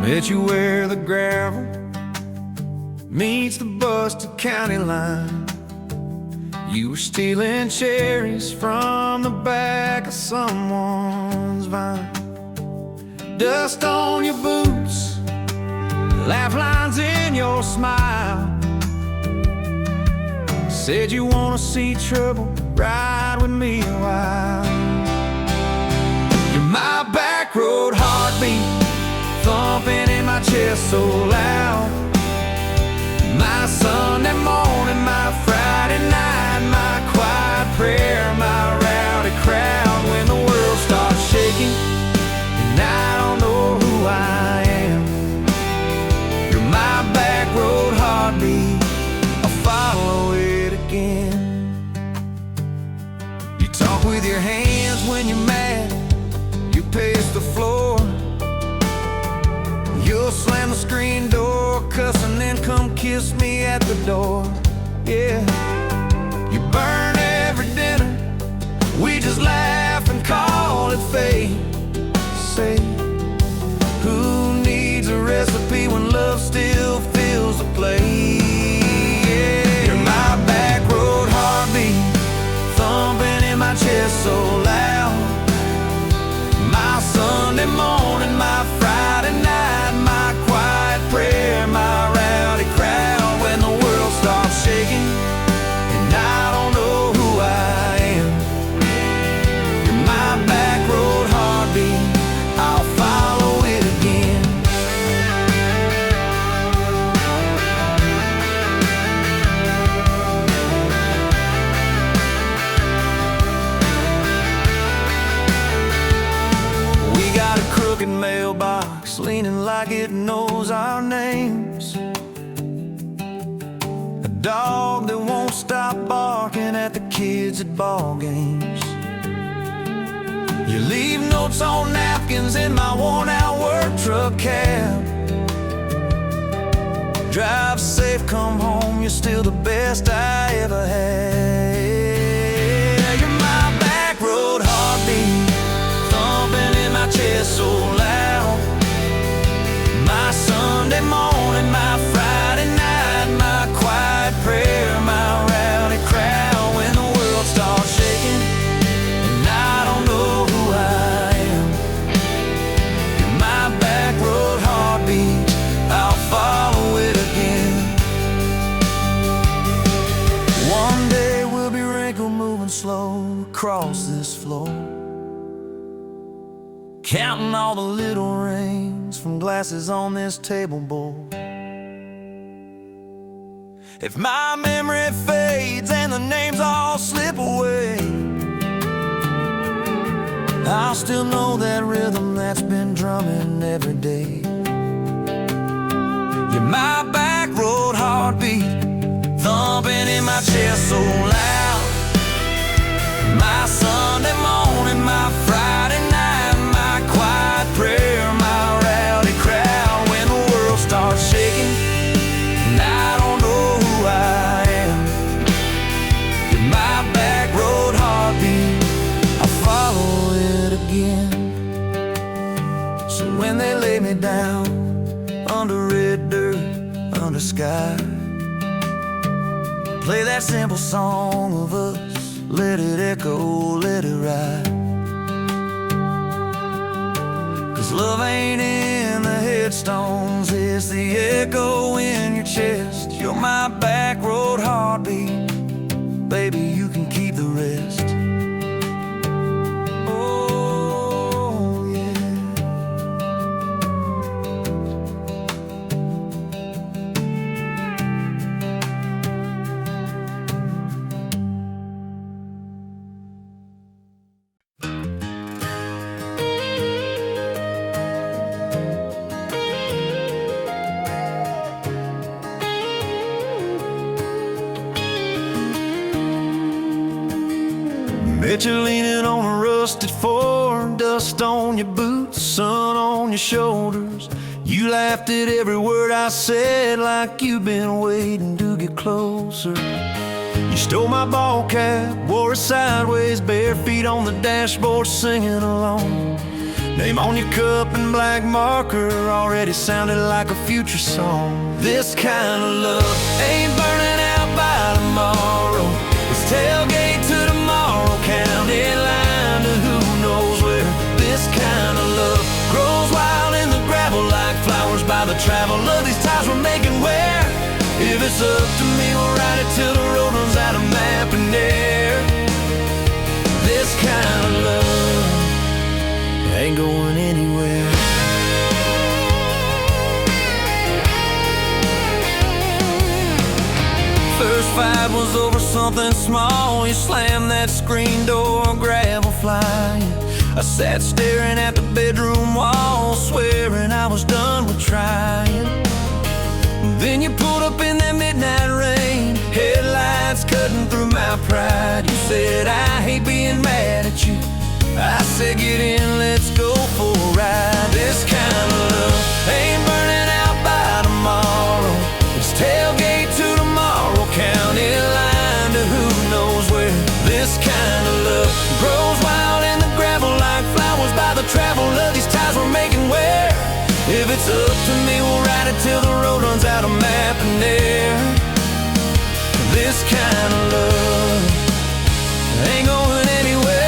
Met you where the gravel meets the busted county line. You were stealing cherries from the back of someone's vine. Dust on your boots, laugh lines in your smile. Said you wanna see trouble, ride with me a while. You're my back road heartbeat, thumping in my chest so loud. My Sunday morning, my Friday night, my quiet prayer, my rowdy crowd. When the world starts shaking and I don't know who I am, you're my back road heartbeat, I'll follow it again. You talk with your hands when you're mad, you pace the floor. You'll slam the screen door, cuss, and then come kiss me at the door. Yeah, you burn every dinner, we just laugh and call it fate. Say, who needs a recipe when love still fills the plate? Yeah, you're my back road heartbeat, thumping in my chest so loud. My Sunday morning, my Friday night, my quiet prayer, my rowdy crowd. When the world starts shaking and I don't know who I am, you're my back road heartbeat, I'll follow it again. We got a crooked mailbox leaning like it knows our names, a dog that won't stop barking at the kids at ball games. You leave notes on napkins in my worn-out work truck cab. Drive safe, come home, you're still the best I ever had. You're my back road heartbeat, thumping in my chest so loud. My Sunday morning, my Friday night, my quiet prayer, my rowdy crowd. When the world starts shaking and I don't know who I am, you're my back road heartbeat, I'll follow it again. One day we'll be wrinkled, moving slow across this floor, counting all the little rings from glasses on this table board. If my memory fades and the names all slip away, I'll still know that rhythm that's been drumming every day. You're my back road heartbeat, thumping in my chest so loud. My Sunday morning, my Friday night, my quiet prayer, my rowdy crowd. When the world starts shaking and I don't know who I am, you're my back road heartbeat, I'll follow it again. So when they lay me down under red dirt, under sky, play that simple song of us, let it echo, let it ride. 'Cause love ain't in the headstones, it's the echo in your chest. You're my back road heartbeat, baby, you can keep the rest. Oh, yeah. Bet you're leaning on a rusted Ford, dust on your boots, sun on your shoulders. You laughed at every word I said, like you've been waiting to get closer. You stole my ball cap, wore it sideways, bare feet on the dashboard, singing along. Name on your cup in black marker already sounded like a future song. This kind of love ain't burning out by tomorrow. It's tailgate to tomorrow, county line to who knows where. This kind of love grows wild in the gravel like flowers by the travel of these ties we're making where. If it's up to me, we'll ride it till the road runs out of map and air. This kind of love ain't going anywhere. First fight was over something small. You slammed that screen door, gravel flying. I sat staring at the bedroom wall, swearing I was done with trying. Then you pulled up in that midnight rain, headlights cutting through my pride. You said, I hate being mad at you. I said, get in, let's go for a ride. This kind of love ain't burning out by tomorrow. It's tailgate to tomorrow, county line to who knows where. This kind of love grows wild in the gravel like flowers by the travel of these ties we're making where. If it's up to me, we'll ride it till the road runs out of map and air. This kind of love ain't going anywhere.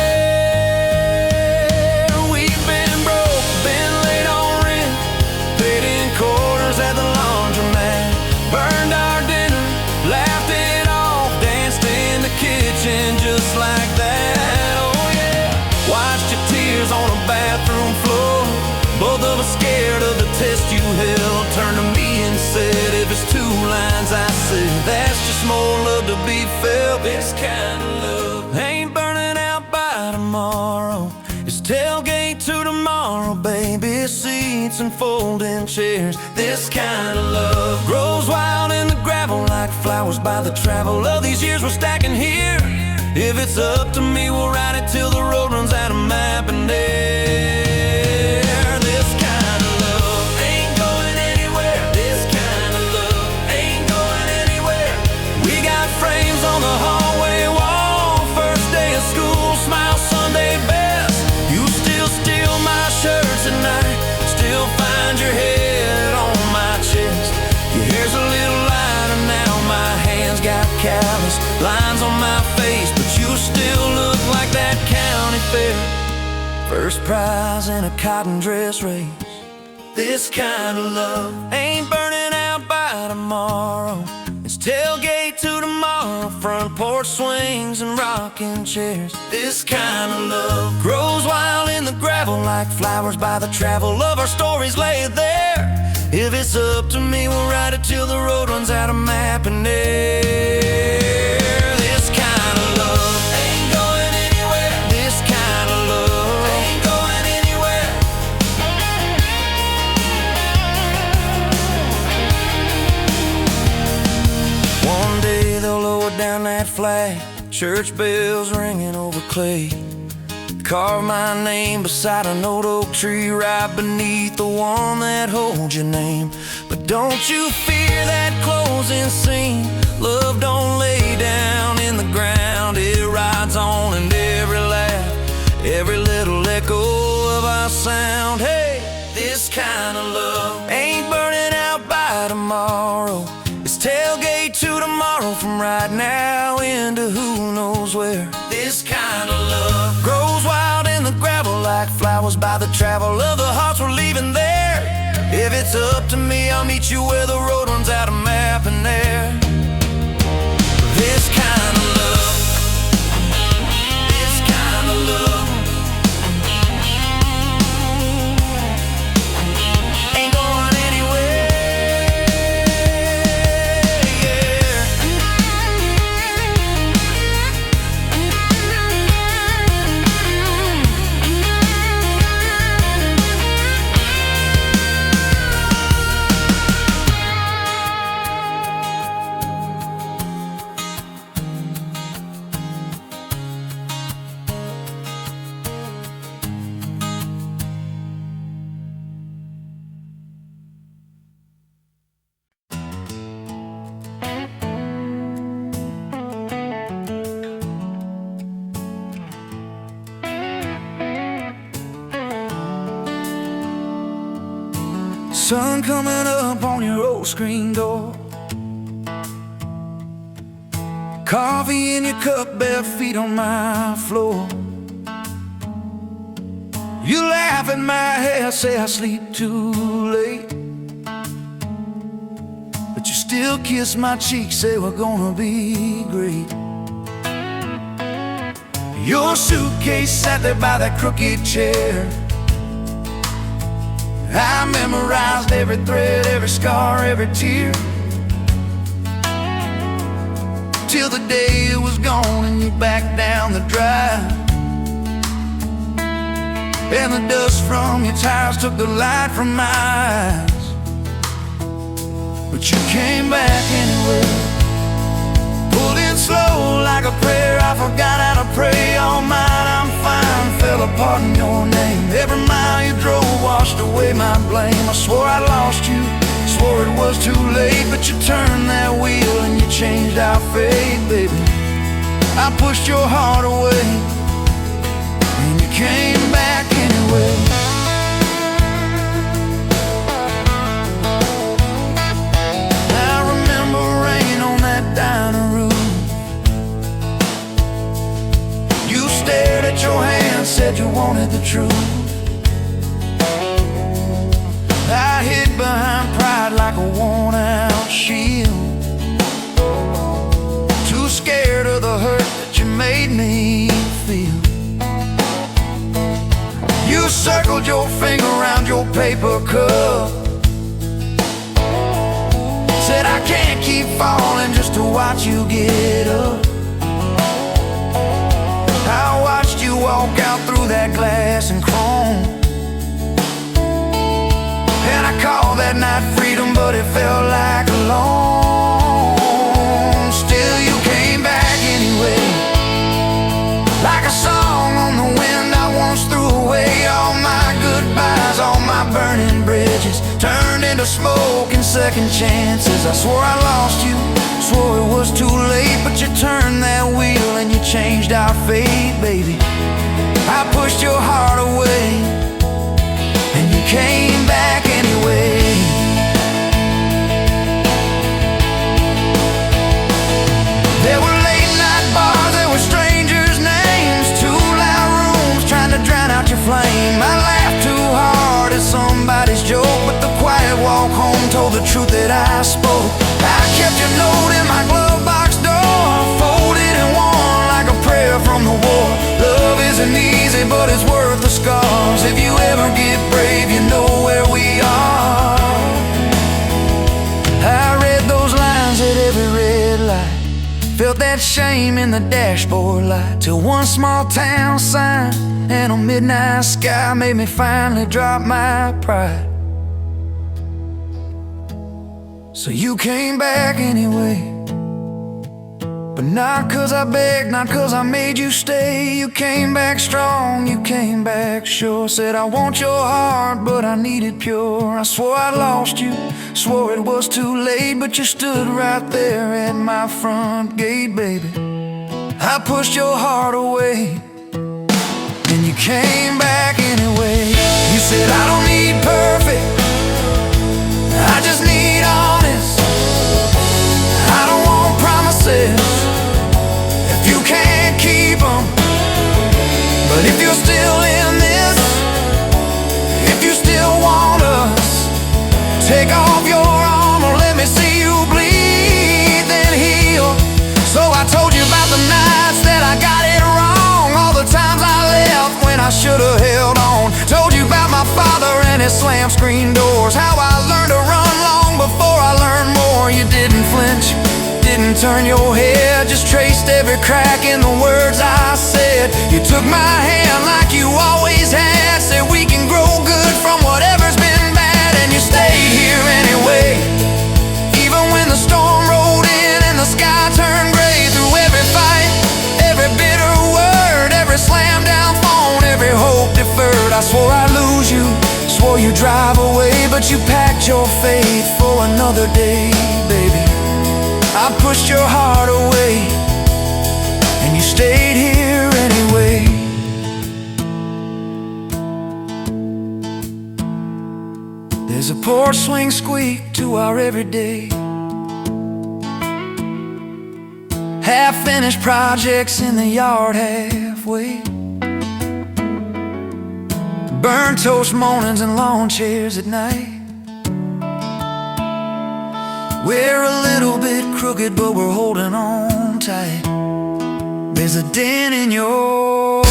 We've been broke, been late on rent, paid in quarters at the laundromat, burned our dinner, laughed it off, danced in the kitchen just like that. Oh yeah, watched your tears on a bathroom floor. Both of us scared of the test you held. Turned to me and said, if it's two lines I said, that's just more love to be felt. This kind of love ain't burning out by tomorrow. It's tailgate to tomorrow, baby seats and folding chairs. This kind of love grows wild in the gravel like flowers by the travel of these years we're stacking here. If it's up to me, we'll ride it till the road runs out of map and air. On the hallway wall, first day of school, smile Sunday best. You still steal my shirts at night, still find your head on my chest. Your hair's a little lighter now, my hands got callous lines on my face, but you still look like that county fair. First prize in a cotton dress race. This kind of love ain't burning out by tomorrow. It's tailgate to tomorrow, front porch swings and rocking chairs. This kind of love grows wild in the gravel like flowers by the travel of our stories laid there. If it's up to me, we'll ride it till the road runs out of map and air. This kind of love ain't going anywhere. This kind of love ain't going anywhere. One day they'll lower down that flag, church bells ringing over clay. Carve my name beside an old oak tree right beneath the one that holds your name. But don't you fear that closing scene. Love don't lay down in the ground. It rides on in every laugh, every little echo of our sound. Hey, this kind of love ain't burning out by tomorrow. It's tailgate to tomorrow, from right now into who knows where. This kind of love grows wild in the gravel like flowers by the travel of the hearts we're leaving there. If it's up to me, I'll meet you where the road runs out of map and air. This kind of love, this kind of love ain't going anywhere, yeah. Sun coming up on your old screen door, coffee in your cup, bare feet on my floor. You laugh at my hair, say I sleep too late, but you still kiss my cheek, say we're gonna be great. Your suitcase sat there by that crooked chair. I memorized every thread, every scar, every tear, till the day it was gone and you backed down the drive, and the dust from your tires took the light from my eyes. But you came back anyway, pulled in slow like a prayer. I forgot how to pray. All mine, I'm fine, fell apart in your name. Every mile you drove washed away my blame. I swore I lost you, swore it was too late, but you turned that wheel and you changed our fate, baby. I pushed your heart away and you came back anyway. I remember rain on that dining room. You stared at your hand, said you wanted the truth. I hid behind pride like a worn-out shield, too scared of the hurt that you made me feel. You circled your finger around your paper cup, said I can't keep falling just to watch you get up. I watched you walk out through that glass and chrome, and I called that night freedom, but it felt like alone. Still you came back anyway, like a song on the wind I once threw away. All my goodbyes, all my burning bridges turned into smoke and second chances. I swore I lost you, swore it was too late, but you turned that wheel and you changed our fate, baby. I pushed your heart away and you came back anyway. There were late night bars, there were strangers' names, too loud rooms trying to drown out your flame. I laughed too hard at somebody's joke, but the quiet walk home told the truth that I spoke. I kept your note in my glove box door, folded and worn like a prayer from the war. Love isn't easy, but it's worth the scars. If you ever get brave, you know where we are. I read those lines at every red light, felt that shame in the dashboard light, till one small town sign and a midnight sky made me finally drop my pride. So you came back anyway, but not 'cause I begged, not 'cause I made you stay. You came back strong, you came back sure. Said I want your heart, but I need it pure. I swore I lost you, swore it was too late, but you stood right there at my front gate, baby. I pushed your heart away and you came back anyway. You said I don't need perfect, I just need honest. I don't want promises if you can't keep them. But if you're still in this, if you still want us, take off your armor, let me see you bleed, then heal. So I told you about the nights that I got it wrong, all the times I left when I should've held on. Told you about my father and his slam screen doors, how I learned to run long before I learned more. You didn't flinch, didn't turn your head, just traced every crack in the words I said. You took my hand like you always had, said we can grow good from whatever's been bad, and you stayed here anyway. Even when the storm rolled in and the sky turned gray, through every fight, every bitter word, every slam down phone, every hope deferred. I swore I'd lose you, swore you'd drive away, but you packed your faith for another day, baby. I pushed your heart away and you stayed here anyway. as a porch swing squeak to our everyday. Half-finished projects in the yard halfway. Burnt toast mornings and lawn chairs at night. We're a little bit crooked, but we're holding on tight. There's a dent in your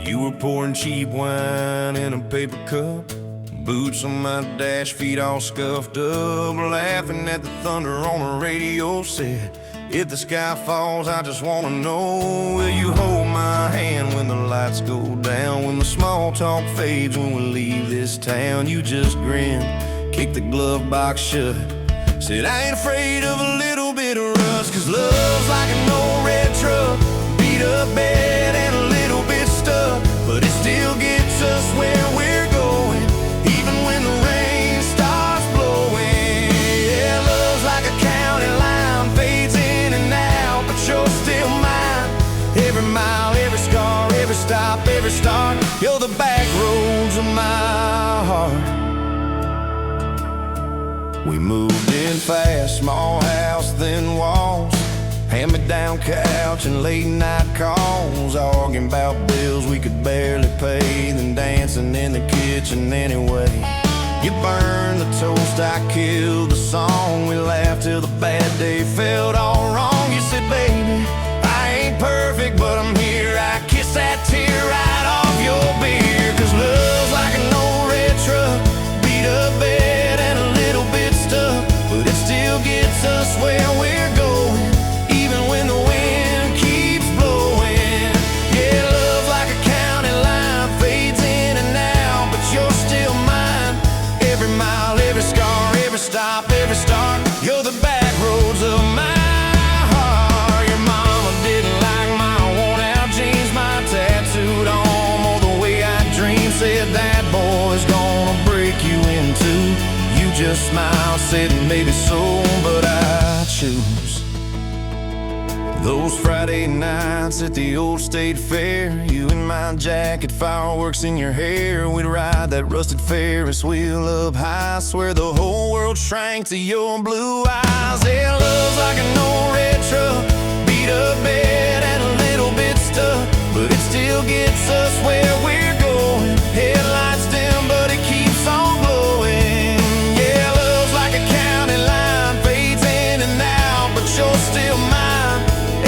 You were pouring cheap wine in a paper cup, boots on my dash, feet all scuffed up, laughing at the thunder on the radio set. If the sky falls, I just wanna know, will you hold my hand when the lights go down, when the small talk fades, when we leave this town? You just grinned, kicked the glove box shut, said I ain't afraid of a little bit of rust, 'cause love's like an old red truck, beat up bed and a little bit stuck, but it still gets us where we're going, even when the rain starts blowing. Yeah, love's like a county line, fades in and out, but you're still mine. Every mile, every scar, every stop, every start, you're the back roads of my heart. We moved in fast, small house, thin walls, hand-me-down couch and late-night calls, arguing about bills we could barely pay, then dancing in the kitchen anyway. You burned the toast, I killed the song, we laughed till the bad day felt all wrong. You said, baby, I ain't perfect, but I'm here. I kiss that tear right off your beer, 'cause love's like an old red truck, beat up bed and a little bit stuck, but it still gets us where we're going, even when the wind keeps blowing. Yeah, love's like a county line, fades in and out, but you're still mine. Every mile, every scar, every stop, every start, you're the back roads of my heart. Your mama didn't like my worn-out jeans, my tattooed arm, or the way I dream, said that boy's gonna break you in two. You just smiled, said maybe so, but I choose those Friday nights at the old state fair. You in my jacket, fireworks in your hair, we'd ride that rusted Ferris wheel up high, swear the whole world shrank to your blue eyes. Yeah, love's like an old red truck, beat up bed and a little bit stuck, but it still gets us where we're going. Headlights dim, but it keeps on glowing. Yeah, love's like a county line, fades in and out, but you're still mine.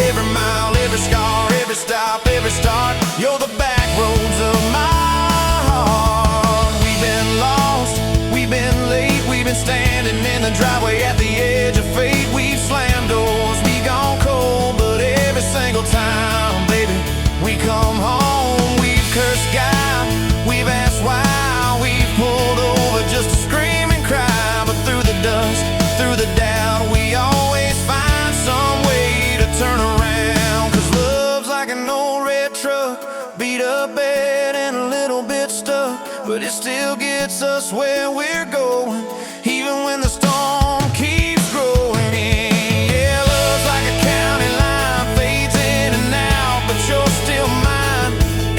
Every mile, every scar, every stop, every start, you're the back roads of my heart. We've been lost, we've been late, we've been standing in the driveway at the edge of fate. We've slammed doors, we gone cold, but every single time, baby, we come home. We've cursed God, we've asked why, we've pulled over just to scream and cry, but through the dust, through the doubt, we always find some way to turn around. 'Cause love's like an old red truck, beat up bed and a little bit stuck, but it still gets us where we're going, even when the storm keeps growing. Yeah, love's like a county line, fades in and out, but you're still mine.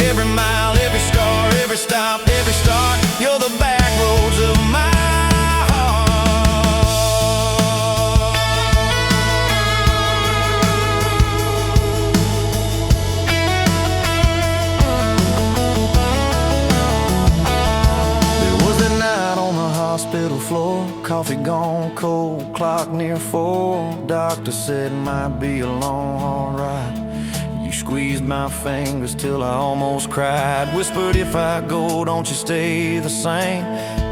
Every mile, every scar, every stop, every start, you're the back roads of my hospital floor, coffee gone cold, clock near 4. Doctor said might be a long, hard ride. You squeezed my fingers till I almost cried. Whispered, if I go, don't you stay the same.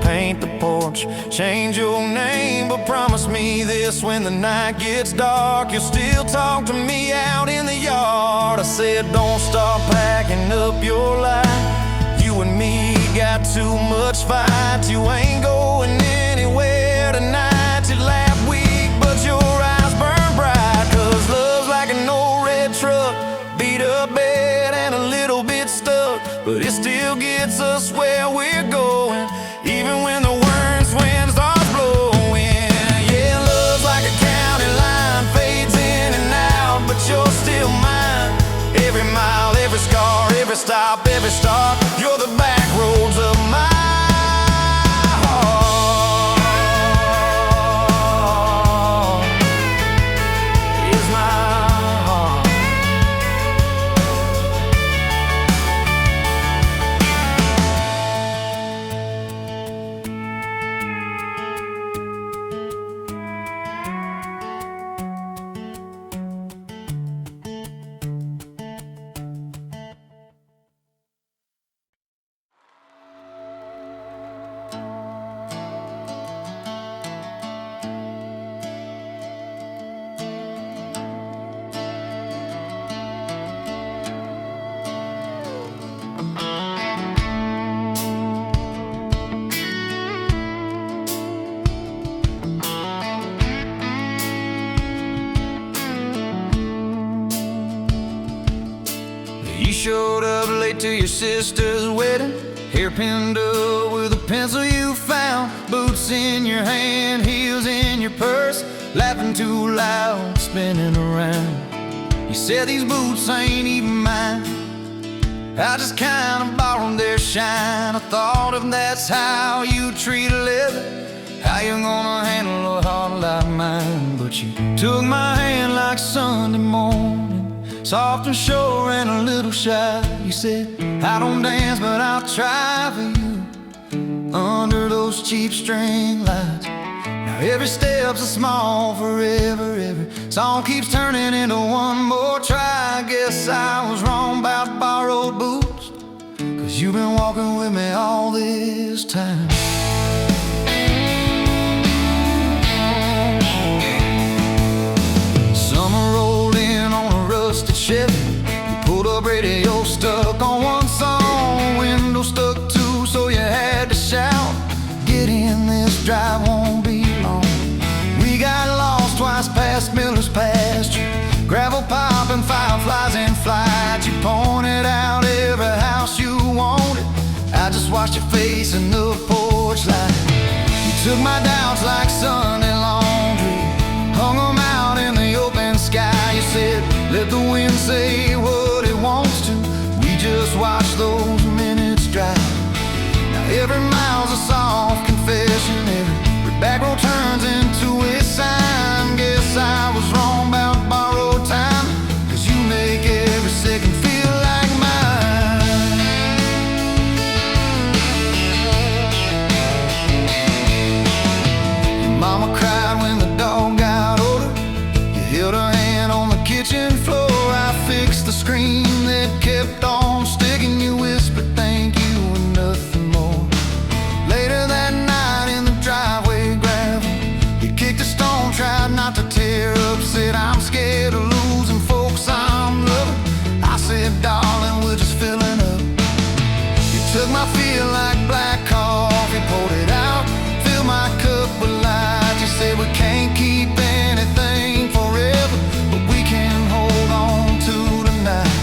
Paint the porch, change your name, but promise me this: when the night gets dark, you'll still talk to me out in the yard. I said, don't start packing up your life. You and me got too much fight. You ain't going anywhere tonight. You laugh weak, but your eyes burn bright. 'Cause love's like an old red truck, beat up bed and a little bit stuck, but it still gets us where we're going, even when the worst wind starts blowing. Yeah, love's like a county line, fades in and out, but you're still mine. Every mile, every scar, every stop, every start, you're the back roads of my You showed up late to your sister's wedding, hair pinned up with a pencil you found, boots in your hand, heels in your purse, laughing too loud, spinning around. You said these boots ain't even mine, I just kinda borrowed their shine. I thought if that's how you treat a living, how you gonna handle a heart like mine? But you took my hand like Sunday morning, soft and sure and a little shy. You said, I don't dance, but I'll try for you under those cheap string lights. Now every step's a small forever, every song keeps turning into one more try. I guess I was wrong about borrowed boots, 'cause you've been walking with me all this time. Summer rolled in on a rusted Chevy. You pulled up, radio stuck on one song, window stuck too, so you had to shout, get in, this drive won't be long. We got lost twice past Miller's pasture, gravel popping, fireflies in flight. You pointed out every house you wanted, I just watched your face in the porch light. You took my doubts like Sunday laundry, hung them out in the open sky. You said, let the wind say what it wants to, we just watch those minutes drive. Now every mile's a soft confession, every back road turns into a sign. Guess I was wrong about borrowed time, 'cause you make every second feel like mine. Your mama cried when the dog got older, you held her hand on the kitchen floor. I fixed the screen that kept on sticking. You whispered thank you and nothing more. Later that night in the driveway gravel, you kicked a stone, tried not to tear up, said I'm scared of losing folks I'm loving. I said, darling, we're just filling up. You took my feel like black coffee, poured it out, filled my cup with light. You said we can't keep anything forever, but we can hold on to tonight.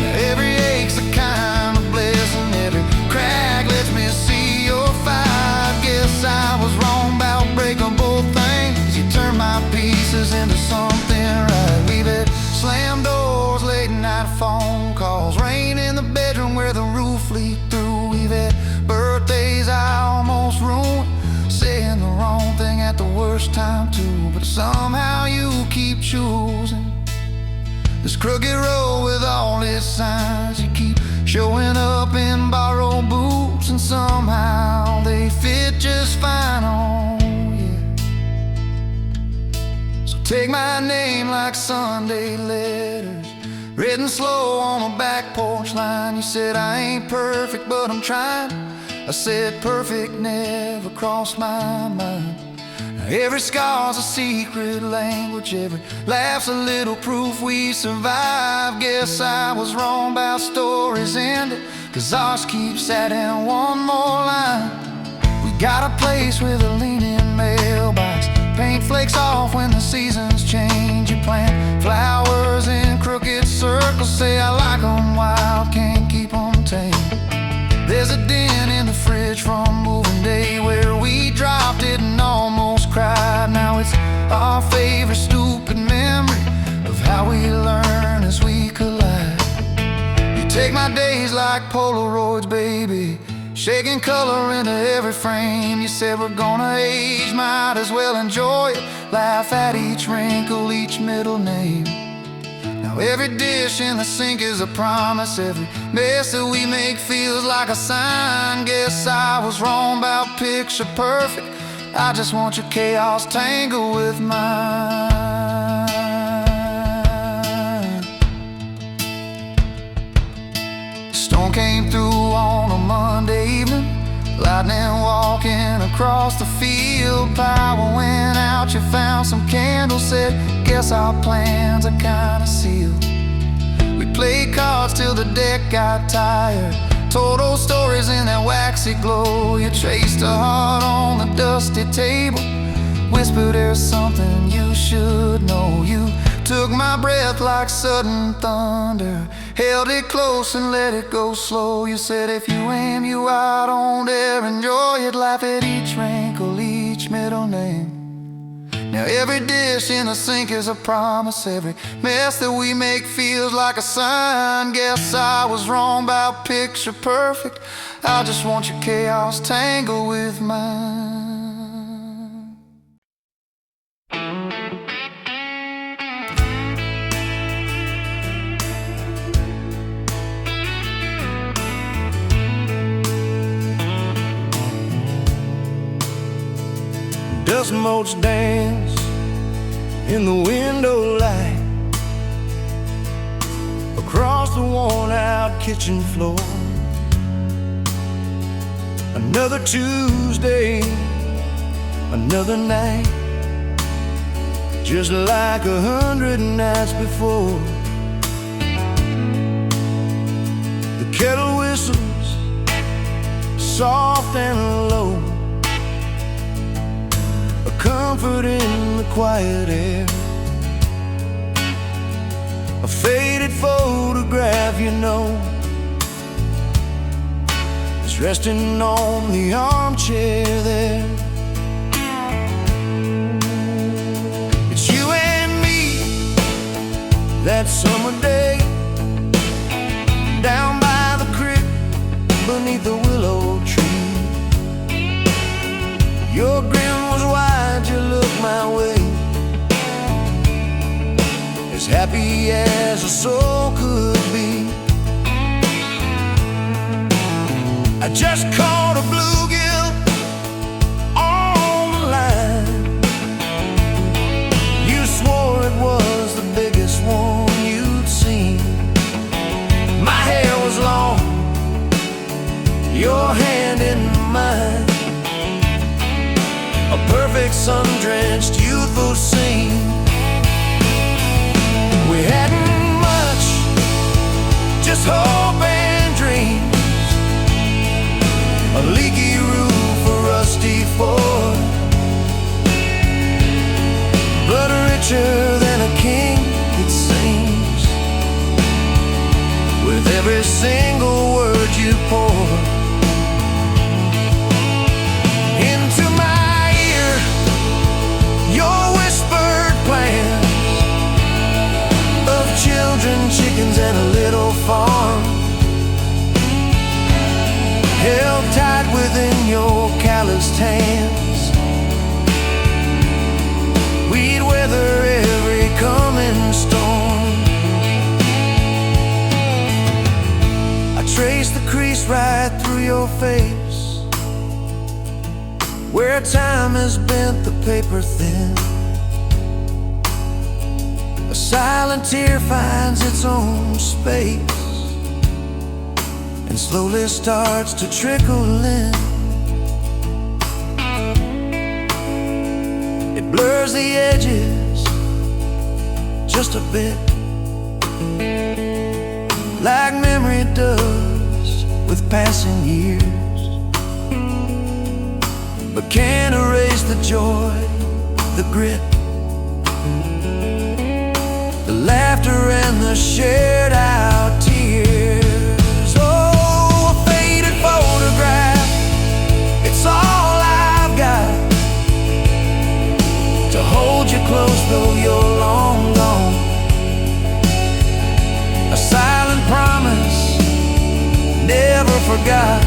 Now every ache's a kind of blessing, every crack lets me see your fight. Guess I was wrong about breaking both things, you turned my pieces into something right. We've had slam doors, late night phone calls, rain in the bedroom where the roof leaked through. We've had birthdays I almost ruined, saying the wrong thing at the worst time too. But somehow you keep choosing this crooked road with all its signs. You keep showing up in borrowed boots, and somehow they fit just fine on you. So take my name like Sunday letters, Written slow on a back porch line. You said I ain't perfect, but I'm trying. I said perfect never crossed my mind. Every scar's a secret language, every laugh's a little proof we survive. Guess I was wrong about stories ending, 'cause ours keeps adding one more line. We got a place with a leaning mailbox, paint flakes off when the seasons change. You plant flowers in crooked circles, say I like them wild, can't keep them tame. There's a dent in the fridge from moving day where we dropped it and almost cried. Now it's our favorite stupid memory of how we learn as we collide. You take my days like Polaroids, baby, shaking color into every frame. You said we're gonna age, might as well enjoy it. Laugh at each wrinkle, each middle name. Now every dish in the sink is a promise, every mess that we make feels like a sign. Guess I was wrong about picture perfect, I just want your chaos tangled with mine. The storm came through on a Monday evening, lightning walking across the field. Power went out, you found some candles, said guess our plans are kinda sealed. We played cards till the deck got tired, told old stories in that waxy glow. You traced a heart on the dusty table, whispered there's something you should know. You took my breath like sudden thunder, held it close and let it go slow. You said if you aim you out, don't dare enjoy it. Laugh at each wrinkle, each middle name. Now every dish in the sink is a promise, every mess that we make feels like a sign. Guess I was wrong about picture perfect, I just want your chaos tangled with mine. Dust motes dance in the window light across the worn-out kitchen floor. Another Tuesday, another night, just like 100 nights before. The kettle whistles soft and low, comfort in the quiet air. A faded photograph, you know, is resting on the armchair there. It's you and me that summer day, down by the creek beneath the willow tree. Your grin was wide, you looked my way, as happy as a soul could be. I just caught a bluegill on the line. You swore it was the biggest one you'd seen. My hair was long, your hand in mine, a perfect sun-drenched youthful scene. We hadn't much, just hope and dreams, a leaky roof, a rusty Ford, but richer than a king, it seems, with every single word you pour into my ear. Your whispered plans of children, chickens, and a little farm, held tight within your calloused hands. We'd weather every coming storm. I traced the crease right through your face, where time has bent the paper thin. A silent tear finds its own space and slowly starts to trickle in. It blurs the edges just a bit, like memory does with passing years, but can't erase the joy, the grit, the laughter and the shared out tears. Oh, a faded photograph, it's all I've got to hold you close though you're long gone. A silent promise, never forgot,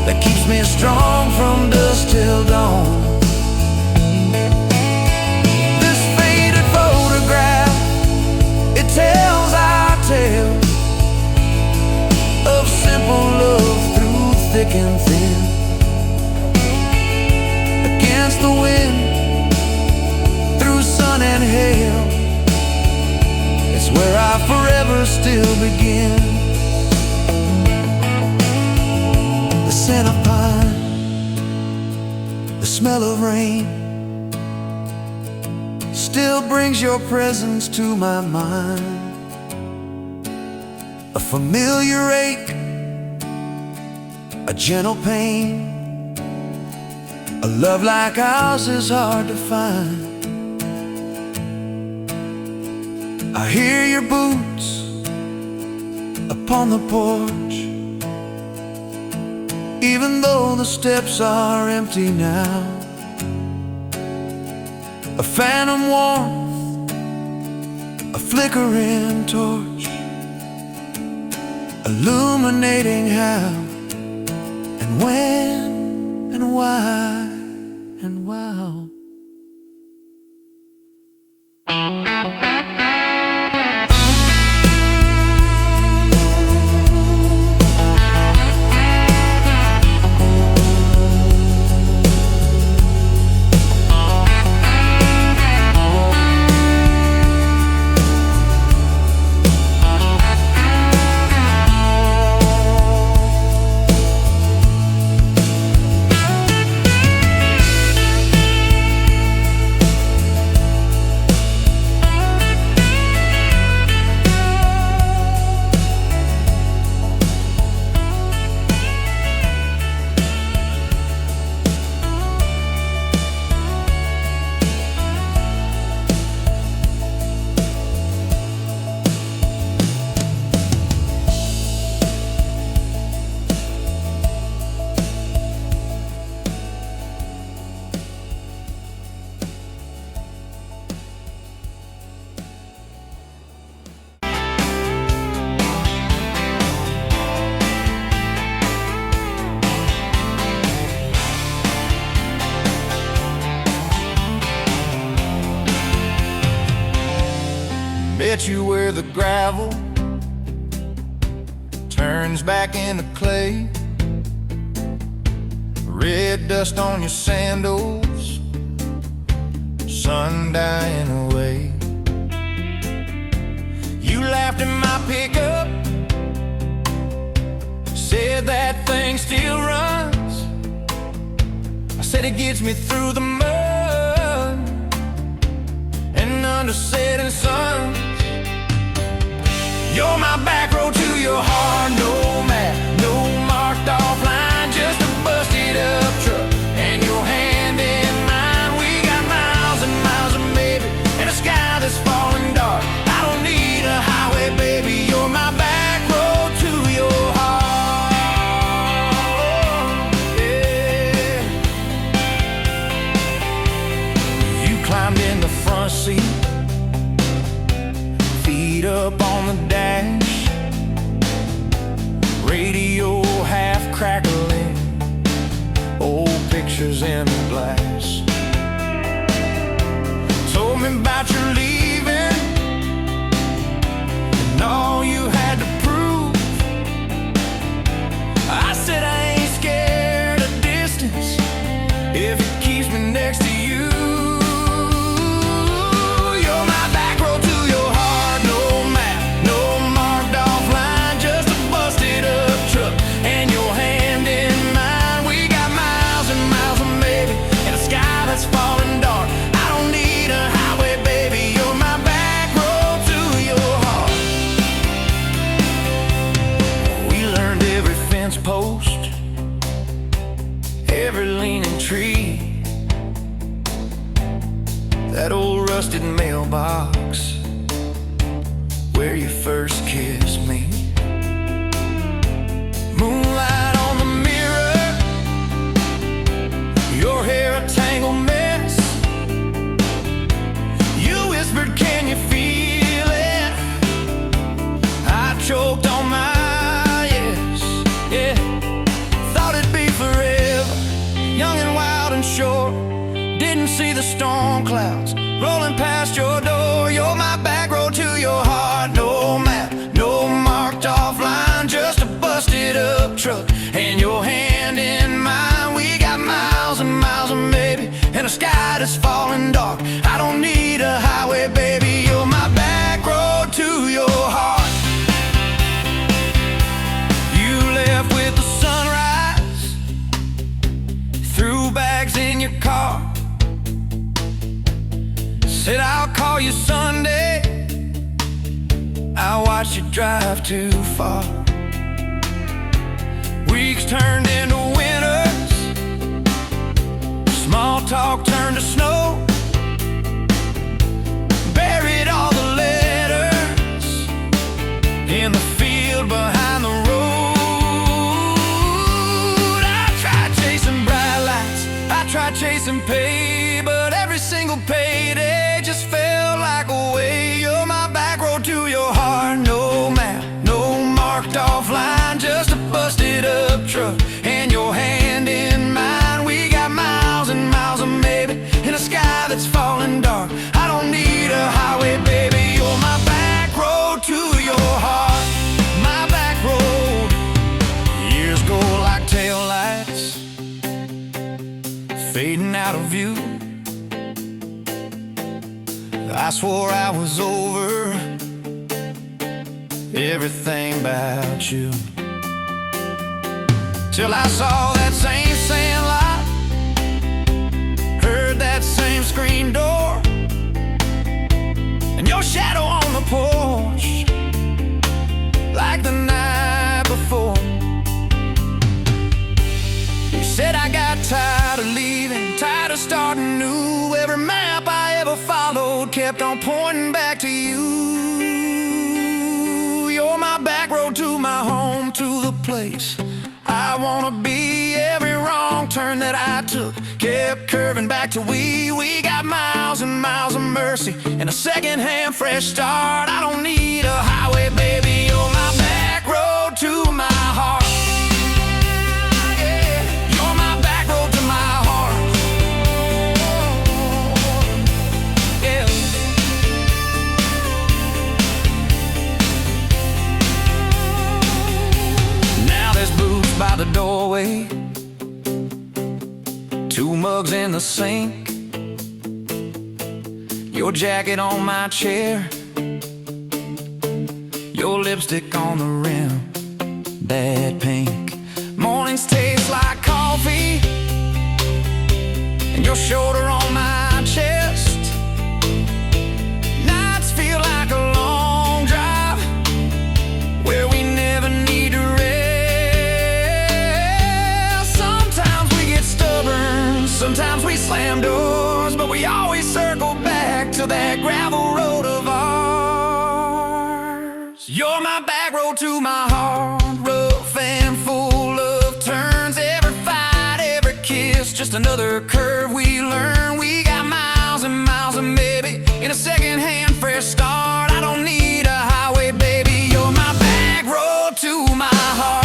that keeps me strong from dusk till dawn. This faded photograph, it tells our tale of simple love through thick and thin. Against the wind, through sun and hail, it's where I forever still begin. The scent of pine, the smell of rain, still brings your presence to my mind. A familiar ache, a gentle pain, a love like ours is hard to find. I hear your boots upon the porch, even though the steps are empty now. A phantom warmth, a flickering torch, illuminating how and when and why and wow. Bet you where the gravel turns back into clay, red dust on your sandals, sun dying away. You laughed in my pickup, said that thing still runs. I said it gets me through the mud and under setting suns. You're my back road to your heart, no map, no marked off line, just a busted up truck and your hand in mine. We got miles and miles of maybe and a sky that's falling dark. I don't need a highway, baby, you're my back road to your heart. Yeah. You climbed in the front seat, feet up on the dash, radio half crackling, old pictures in the glass. Told me about your leaving and all you had to prove. I said I ain't scared of distance if it keeps me next to you. You're my that's falling dark. I don't need a highway, baby, you're my back road to your heart. We learned every fence post, every leaning tree, that old rusted mailbox where you first kissed me. Moonlight on the mirror, your hair a tangled mess. You whispered, can you feel it? I choked on my yes, yeah. Thought it'd be forever, young and wild and short. Didn't see the storm clouds rolling past your door. You're my back road to your heart. No map, no marked off line, just a busted up truck and your hand in mine. We got miles and miles of maybe, and a sky that's falling dark. I don't need a highway, baby, you're my back road to your heart. You left with the sunrise, threw bags in your car, said I'll call you Sunday. I watched you drive too far. Weeks turned into winters, small talk turned to snow. Buried all the letters in the field behind the road. I tried chasing bright lights, I tried chasing pay, but every single payday just felt like a way. You're my back road to your heart. No map, no marked off line, just a busted up truck and your hand in mine. We got miles and miles of maybe, in a sky that's falling dark. I don't need a highway, baby, you're my back road to your heart. My back road. Years go like taillights, fading out of view. I swore I was over everything about you, till I saw that same sandlot, heard that same screen door, and your shadow on the porch, like the night before. You said I got tired of leaving, tired of starting new. Every map I ever followed kept on pointing back to you. You're my back road to my home, to the place I wanna be. Every wrong turn that I took kept curving back to we. We got miles and miles of mercy and a second-hand fresh start. I don't need a highway, baby, you're my back road to my heart. By the doorway, two mugs in the sink, your jacket on my chair, your lipstick on the rim, that pink. Mornings taste like coffee, and your shoulder on my chest. Nights feel like a long drive, where we never need to rest. Sometimes we slam doors, but we always circle back to that gravel road of ours. You're my back road to my heart, rough and full of turns. Every fight, every kiss, just another curve we learn. We got miles and miles of maybe, in a second-hand fresh start. I don't need a highway, baby, you're my back road to my heart.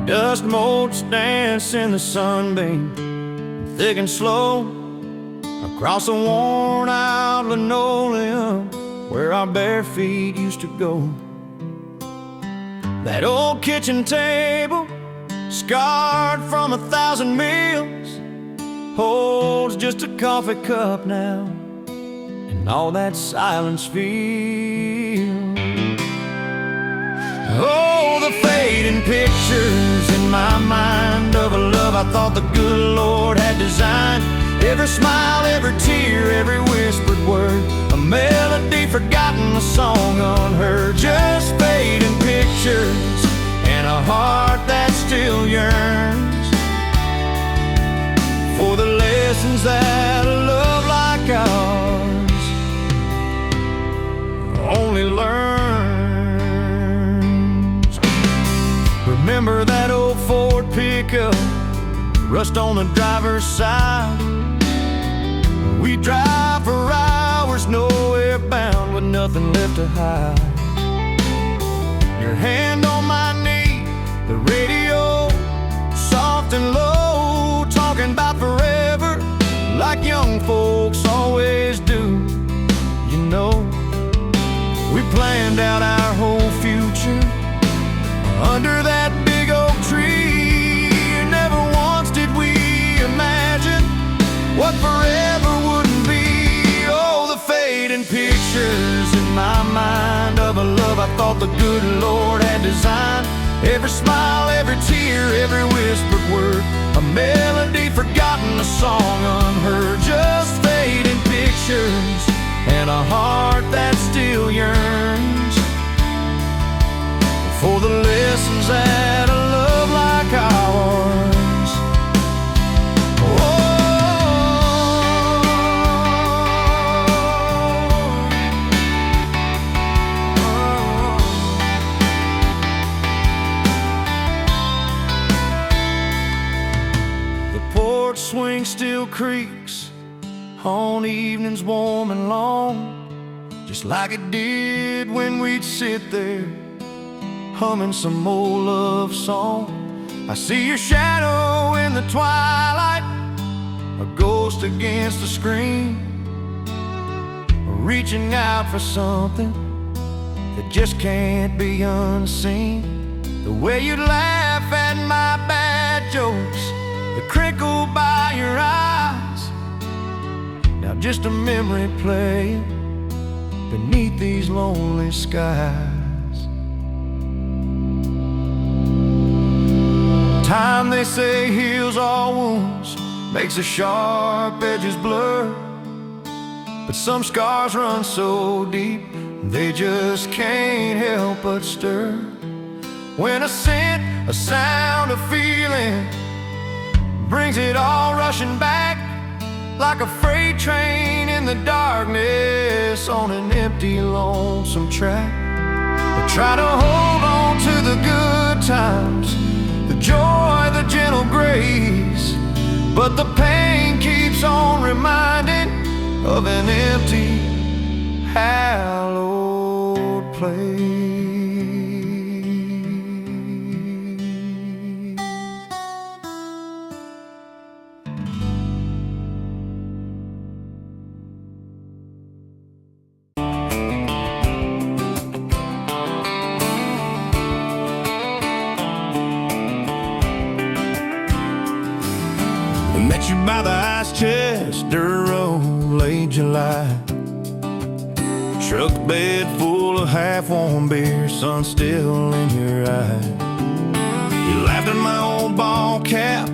Dust motes dance in the sunbeam, thick and slow, across the worn-out linoleum where our bare feet used to go. That old kitchen table, scarred from 1,000 meals, holds just a coffee cup now, and all that silence feels. Oh, the fading pictures in my mind of a love I thought the good Lord had designed. Every smile, every tear, every whispered word, a melody forgotten, a song unheard. Just fading pictures and a heart that still yearns for the lessons that a love like ours only learns. Remember that old Ford pickup, rust on the driver's side. We drive for hours, nowhere bound, with nothing left to hide. Your hand on my knee, the radio soft and low, talking about forever like young folks always do. You know, we planned out our whole future under that big oak tree. Never once did we imagine what forever wouldn't be. Oh, the fading pictures in my mind of a love I thought the good Lord had designed. Every smile, every tear, every whispered word, a melody forgotten, a song unheard. Just fading pictures and a heart that still yearns for the lessons that a love like ours. The porch swing still creaks on evenings warm and long, just like it did when we'd sit there humming some old love song. I see your shadow in the twilight, a ghost against the screen, reaching out for something that just can't be unseen. The way you laugh at my bad jokes, the crinkle by your eyes, now just a memory playing beneath these lonely skies. Time, they say, heals all wounds, makes the sharp edges blur, but some scars run so deep they just can't help but stir. When a scent, a sound, a feeling brings it all rushing back, like a freight train in the darkness on an empty, lonesome track. I try to hold on to the good times, the joy, the gentle grace, but the pain keeps on reminding of an empty, hallowed place. Met you by the ice chest, dirt road, late July. Truck bed full of half-warm beer, sun still in your eye. You laughed at my old ball cap,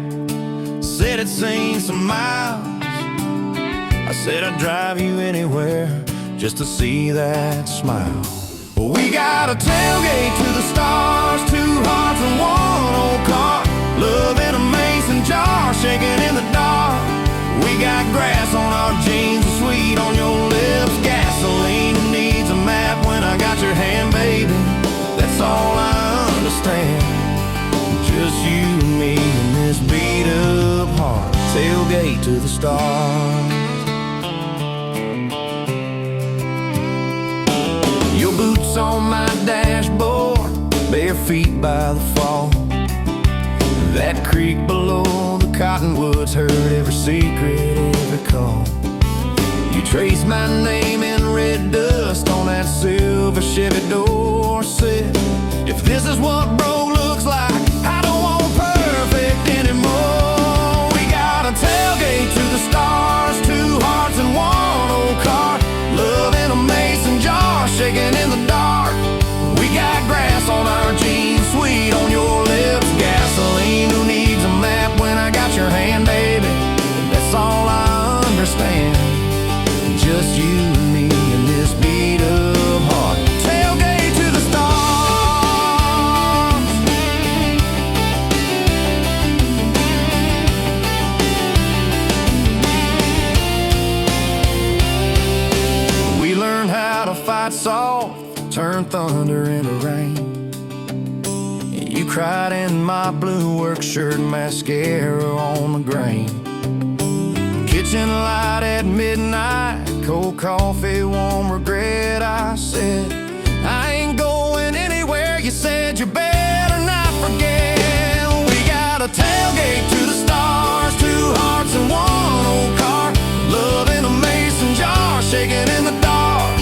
said it's seen some miles. I said I'd drive you anywhere just to see that smile. Well, we got a tailgate to the stars, two hearts and one old car, love in a mason jar, shaking in the dark. We got grass on our jeans, sweet on your lips, gasoline who needs a map when I got your hand, baby. That's all I understand, just you and me and this beat up heart, tailgate to the stars. Your boots on my dashboard, bare feet by the fall. that creek below the cottonwoods, heard every secret, every call. You traced my name in red dust on that silver Chevy door. Said, if this is what broke looks like, I don't want perfect anymore. We got a tailgate to the stars, 2 hearts and 1 old car, love in a mason jar, shaking in the dark. We got grass on our jeans, sweet on your lips, gasoline. Who needs a map when I got your hand, baby? That's all I understand. Just you and me and this beat up heart. Tailgate to the stars. We learned how to fight soft, turn thunder into rain. You cried in my blue work shirt, mascara on the grain. Kitchen light at midnight, cold coffee, warm regret. I said, I ain't going anywhere. You said, you better not forget. We got a tailgate to the stars, 2 hearts and 1 old car, love in a mason jar, shaking in the dark.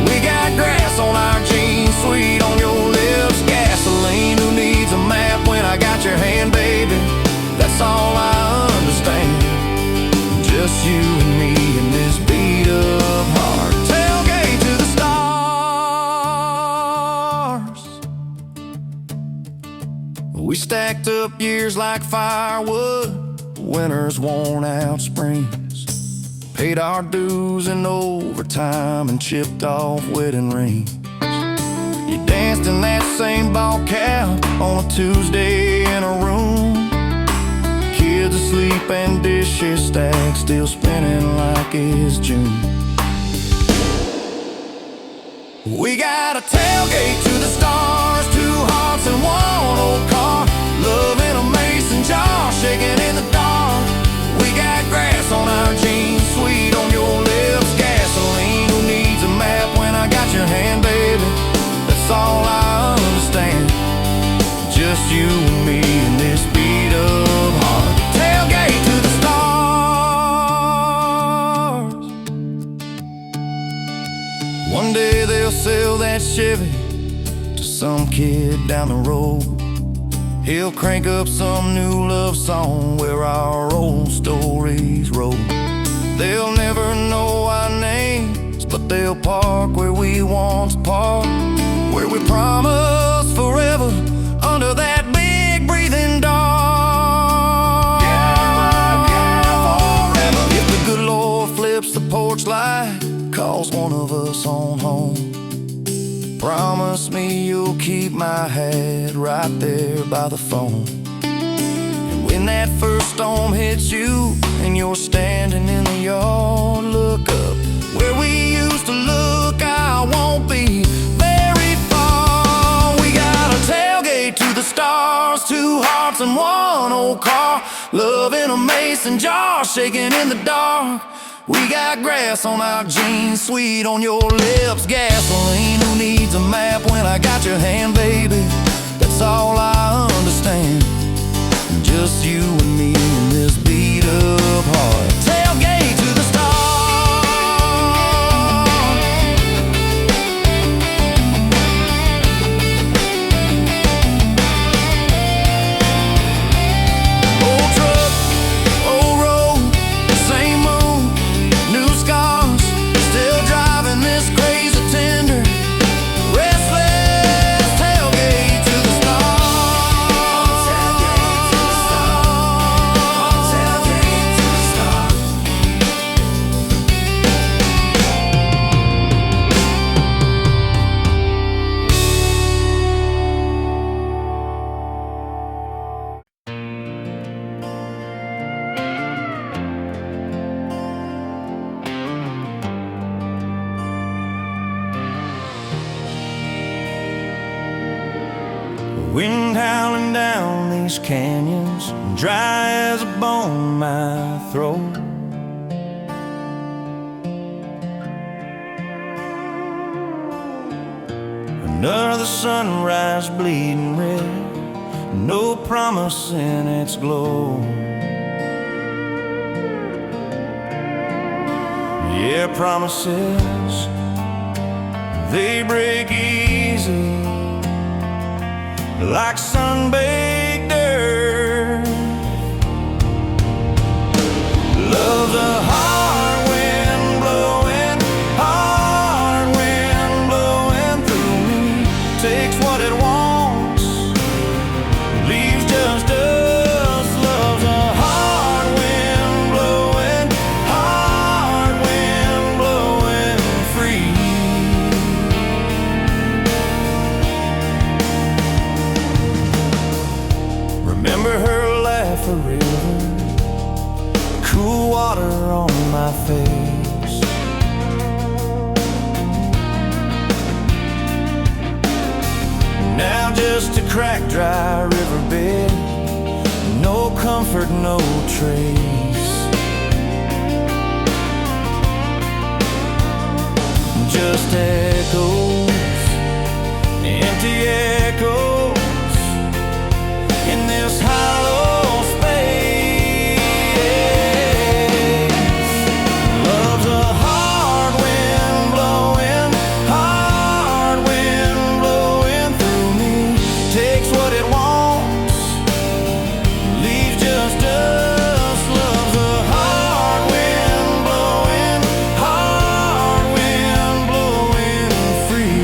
We got grass on our jeans, sweet on your lips, gasoline. Who needs a map when I got your hand, baby? That's all I understand. Just you and me and this beat up heart. Tailgate to the stars. We stacked up years like firewood, winters worn out springs. Paid our dues in overtime and chipped off wedding rings. You danced in that same ball cap on a Tuesday in a room. Kids asleep and dishes stacked, still spinning like it's June. We got a tailgate to the stars, 2 hearts and 1 old car, love in a mason jar, shaking in the dark. We got grass on our jeans, sweet on your lips, gasoline. Who needs a map when I got your hand, baby? That's all I understand. Just you and me and this beat up heart. Tailgate to the stars. One day they'll sell that Chevy to some kid down the road. He'll crank up some new love song where our old stories roll. They'll never know our names, but they'll park where we once parked, where we promised forever under that big breathing dog. Yeah, forever. If the good Lord flips the porch light, calls one of us on home, promise me you'll keep my hat right there by the phone. And when that first storm hits you and you're standing in the yard, look up where we used to look. I won't be very far. We got a tailgate to the stars, 2 hearts and 1 old car, love in a mason jar, shaking in the dark. We got grass on our jeans, sweet on your lips, gasoline. Who needs a map when I got your hand, baby? That's all I understand. Just you and me and this beat up heart. Tailgate to the stars. Old truck, old road, same moon, new scars, still driving this crazy tender, restless. Tailgate to the stars. Tailgate to the stars. Tailgate to the stars. Wind howling down these canyons, dry as a bone in my throat. Another sunrise bleeding red, no promise in its glow. Yeah, promises, they break easy like sun-baked earth. Love's a hard wind blowing, hard wind blowing through me. Takes what it wants, leaves just us. Love's a hard wind blowing, hard wind blowing free. Remember her laugh, a river, cool water on my face. Now just a cracked, dry riverbed, no comfort, no trace. Just echoes, empty echoes in this hollow space. Love's a hard wind blowing, hard wind blowing through me. Takes what it wants, leaves just us. Love's a hard wind blowing, hard wind blowing free.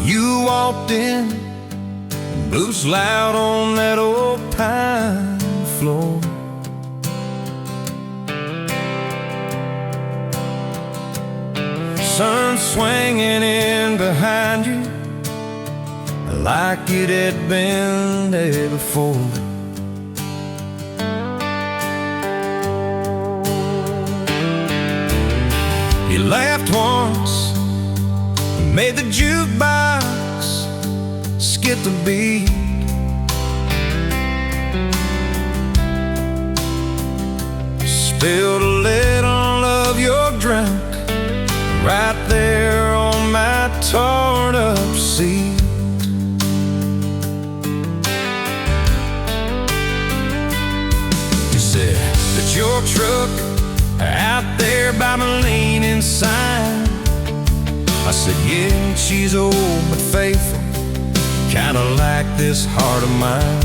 You walked in, boots loud on that old pine floor. Sun swinging in behind you like it had been there before. You laughed once, made the jukebox skip the beat. Spilled a little of your drink right there on my torn up seat. You said that your truck out there by my leaning sign. I said, yeah, she's old but faithful, kinda like this heart of mine.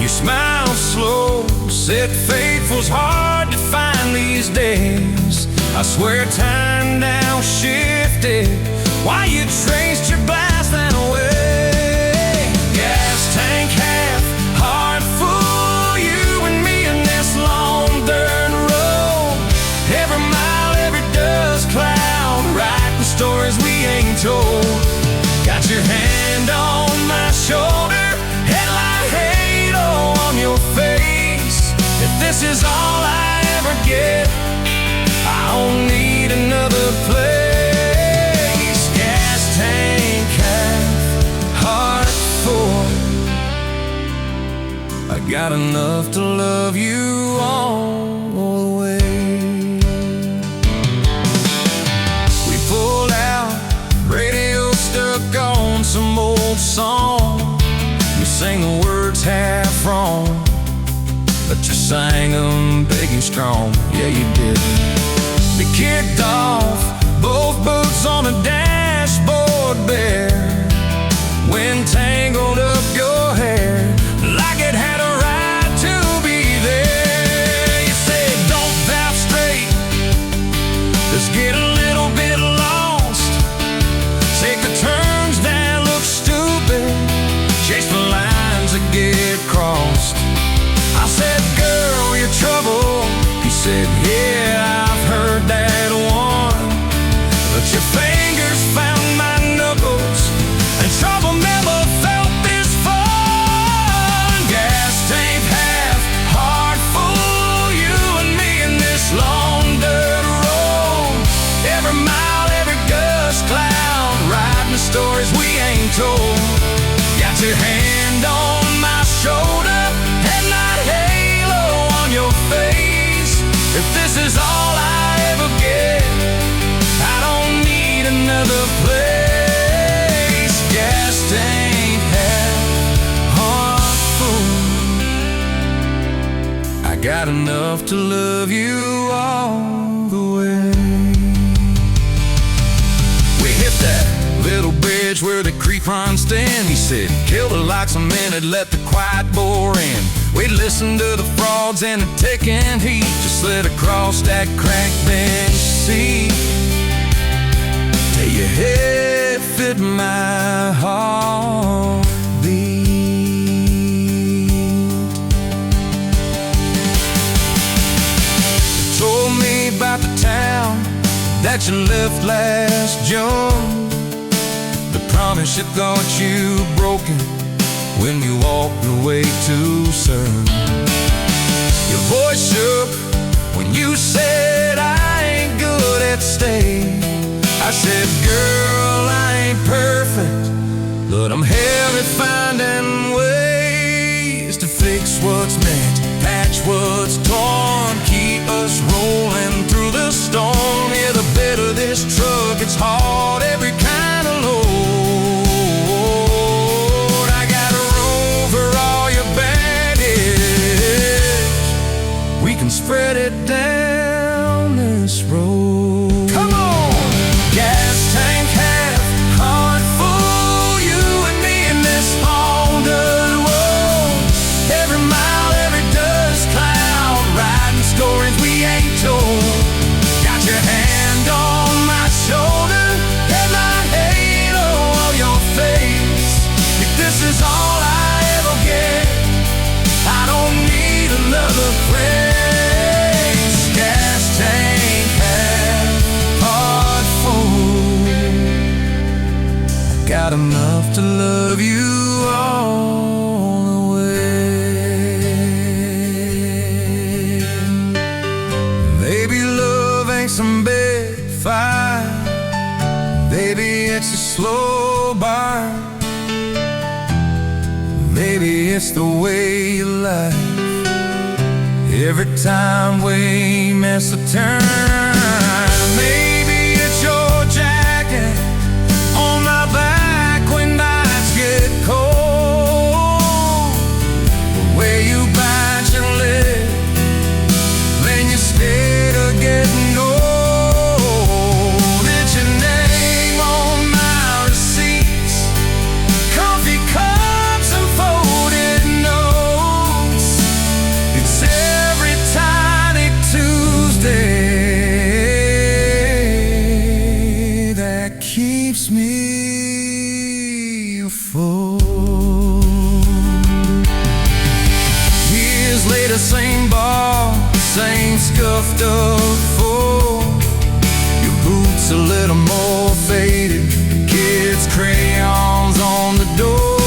You smiled slow, said faithful's hard to find these days. I swear time now shifted while you traced your blast that away. Gas tank half, heart full, you and me in this long dirt road. Every mile, every dust cloud, writing stories we ain't told. Got your hand on my shoulder, headlight halo on your face. If this is all I ever get, I don't need another place. Gas tank old song. You sang the words half wrong, but you sang them big and strong. Yeah, you did. We kicked off, both boots on the dashboard bare. Wind tangled up your hair like it had a right to be there. You said, don't valve straight, let's get a little bit lost. Take the turns that look stupid, chase the lines that get crossed. I said, girl, you're trouble. He said, yeah, I've heard that one. But your fingers found my knuckles, and trouble never felt this fun. Gas tank half, heart full, you and me in this long dirt road. Every mile, every gust cloud, riding the stories we ain't told. Got your hand on my shoulder, headlight halo on your face. If this is all I ever get, I don't need another place. Gas tank half, heart full. I got enough to love you all the way. We hit that little bridge where the creek runs stand. He said, kill the lights a minute, let the quiet bore in. We'd listen to the frogs and the ticking heat, just slid across that cracked bench seat till your head fit my heartbeat. You told me about the town that you left last June, the promise you thought you broken when you walked away too soon. Your voice shook when you said, I ain't good at staying. I said, girl, I ain't perfect, but I'm hell at finding ways to fix what's meant, patch what's torn, keep us rolling through the storm. Yeah, the bed of this truck, it's hard, every kind of load. I got room for all your baggage. We can spread it down this road. Come on! Gas tank half, heart full, you and me in this long dirt road. Every mile, every dust cloud, riding stories we ain't told. Got your hand on my shoulder, headlight halo on your face. If this is all I ever get, I don't need another place. Gas tank half, heart full. Got enough to love you all the way. Maybe love ain't some big fight, maybe it's a slow burn. Maybe it's the way you lie every time we miss a turn. Maybe it's your jacket on my back when nights get cold, the way you bite your lip when you're scared of getting old. It's your name on my receipts, coffee cups and folded notes. It's every tiny Tuesday that keeps me afloat. Years later, same bar, same scuffed up floor. Your boots a little more faded, kids' crayons on the door.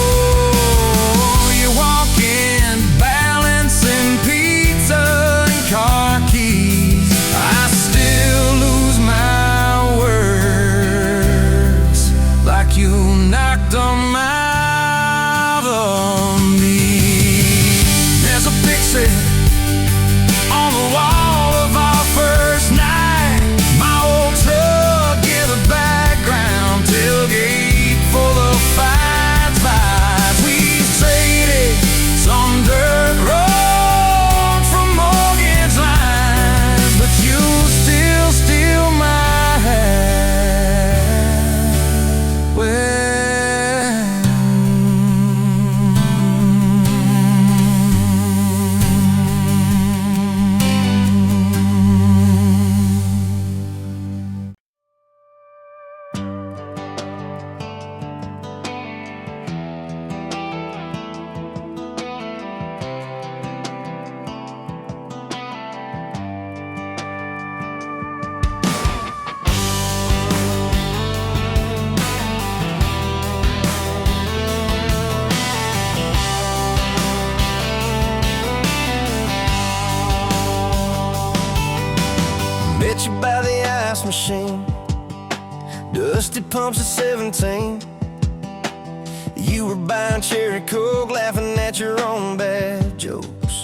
You walk in, balancing pizza and car keys. I still lose my words like you knocked them out of me. There's a picture on the wall of our first night. My old truck in the background, tailgate for machine, dusty pumps at 17. You were buying cherry coke, laughing at your own bad jokes.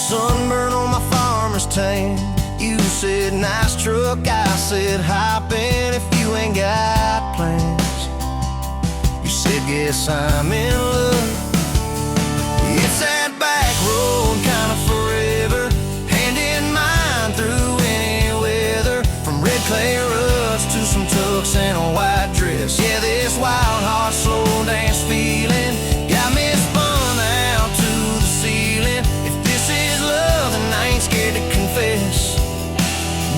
Sunburn on my farmer's tan. You said nice truck, I said hop in if you ain't got plans. You said guess I'm in love. It's that back road kinda forever, hand in mine through any weather. From red clay ruts to some tux and a white dress. Yeah, this wild heart slow dance feeling got me spun out to the ceiling. If this is love, then I ain't scared to confess.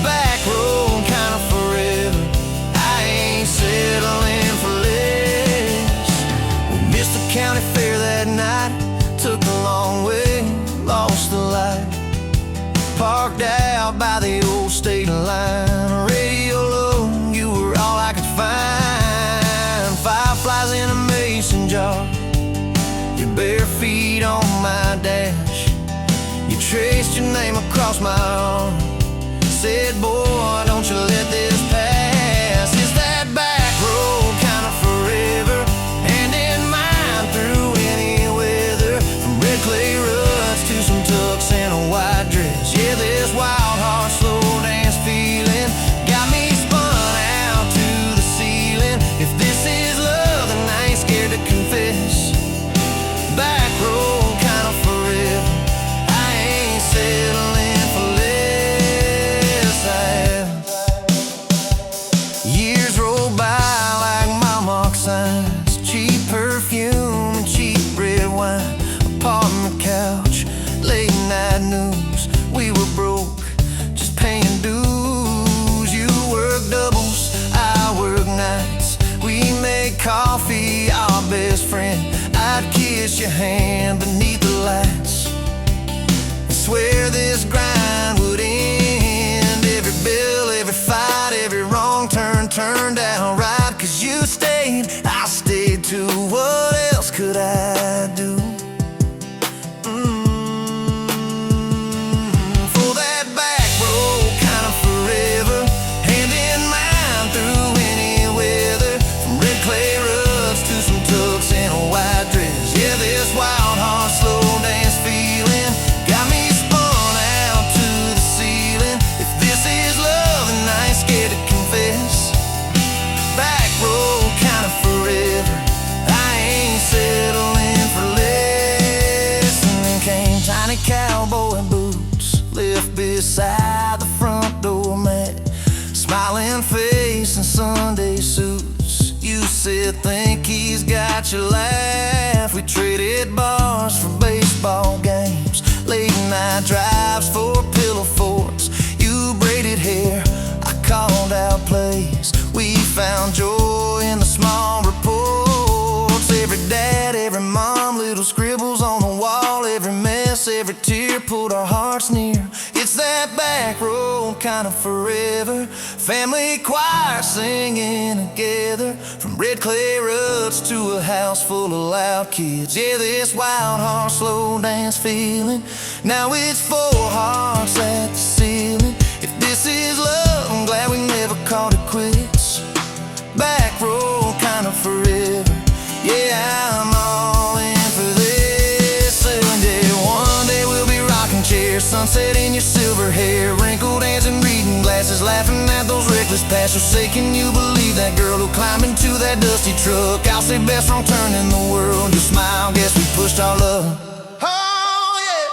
Back road kinda forever, I ain't settling for less. We missed the county fair that night, took the long way, lost the light. Parked out by the old state line, radio low, you were all I could find. Fireflies in a mason jar, your bare feet on my dash. You traced your name across my arm, said, boy, don't you let this pass. It's that back road kinda forever, hand in mine through any weather. From red clay ruts to some tux and a white dress. Yeah, this wild heart slow dance feeling got me spun out to the ceiling. If this is love, then I ain't scared to confess. Back road kinda forever, I ain't settling for less. Years roll by like mile mark signs, cheap perfume and cheap red wine. Apartment couch, late night news. We were broke, just paying dues. You work doubles, I work nights. We make coffee, our best friend. I'd kiss your hand beneath the lights, swear this grind would end. Every bill, every fight, every wrong turn turned out right. Cause you stayed, I stayed too. What else could I do? For that back road kinda forever, hand in mine through any weather. From red clay ruts to some tux and a white dress. Yeah, this wild heart slow dance feeling got me spun out to the ceiling. If this is love, then I ain't scared to confess. Back road kinda forever, I ain't settling for less. And then came tiny cowboy boots, left beside the front door mat. Smiling face and Sunday suits. You said think he's got your laugh. We traded bars for baseball games, late night drives for pillow forts. You braided hair, I called out plays. We found joy in the small reports. Every dad, every mom, little scribbles on the wall. Every mess, every tear pulled our hearts near. It's that back road kinda forever, family choir singing together. From red clay ruts to a house full of loud kids. Yeah, this wild heart slow dance feeling, now it's four hearts at the ceiling. If this is love, I'm glad we never called it quits. Back road kinda forever, yeah, I'm all in for this. And yeah, one day we'll be rocking chairs, sunset in your silver hair, wrinkled hands and reading glasses, laughing at those reckless pastors. Say, can you believe that girl who climbed into that dusty truck? I'll say best wrong turn in the world. You smile, guess we pushed our love. Oh yeah,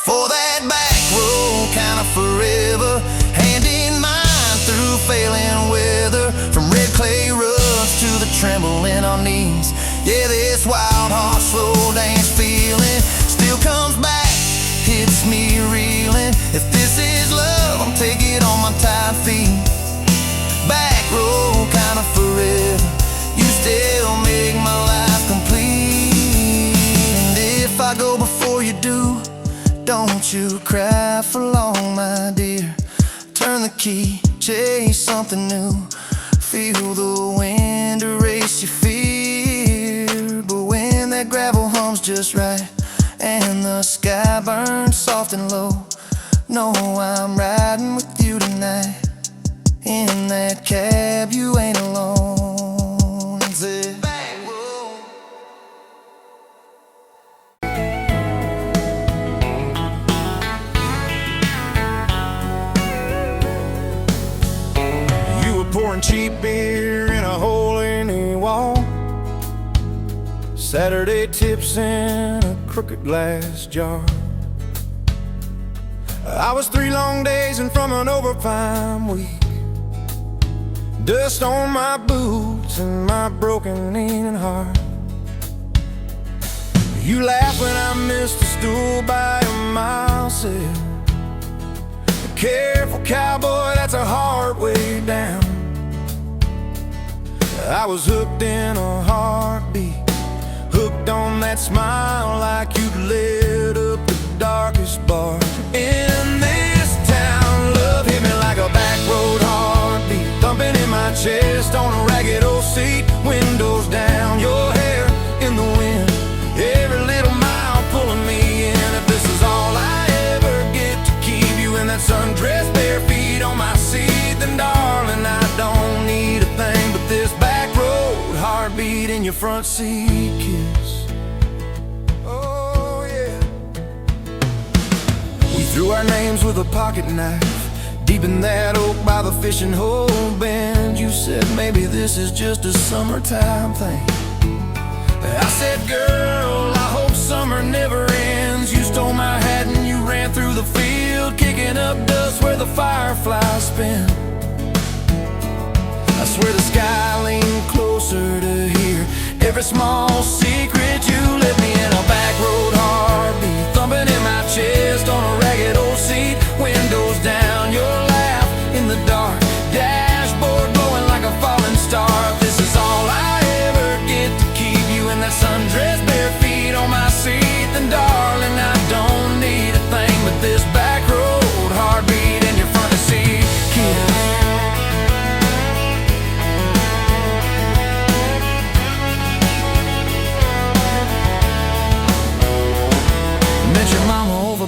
for that back road kinda forever, hand in mine through failing weather. From red clay ruts to the tremble in our knees. Yeah, this wild heart slow dance feeling still comes back, hits me reeling. If this is love, I'm taking it on my tired feet. Back road kinda forever, you still make my life complete. And if I go before you do, don't you cry for long, my dear. Turn the key, chase something new. Feel the wind erase your fear. But when that gravel hums just right and the sky burns soft and low, know I'm riding with you tonight. In that cab, you ain't alone. Zip. You were pouring cheap beer in a hole in the wall, Saturday tips in a crooked glass jar. I was 3 long days and from an overtime week, dust on my boots and my broken knee and heart. You laughed when I missed a stool by a mile, said, "Careful, cowboy, that's a hard way down." I was hooked in a heartbeat, hooked on that smile like you'd lit up the darkest bar in this town. Love hit me like a back road heartbeat, thumping in my chest on a ragged old seat. Windows down, your hair in the wind, every little mile pulling me in. If this is all I ever get to keep you in that sundress, bare feet on my seat, then darling, I don't need a thing but this back road heartbeat in your front seat kiss. Oh yeah. We threw our names with a pocket knife deep in that oak by the fishing hole bend. You said maybe this is just a summertime thing. I said, girl, I hope summer never ends. You stole my hat and you ran through the field, kicking up dust where the fireflies spin. I swear the sky leaned closer to hear every small secret you let me in. A back road heartbeat thumping in my chest on a ragged old seat. Windows down, your laugh in the dark, dashboard glowing like a falling star. If this is all I ever get to keep you in that sundress, bare feet on my seat, then darling, I don't need a thing but this back road heartbeat in your front seat kiss.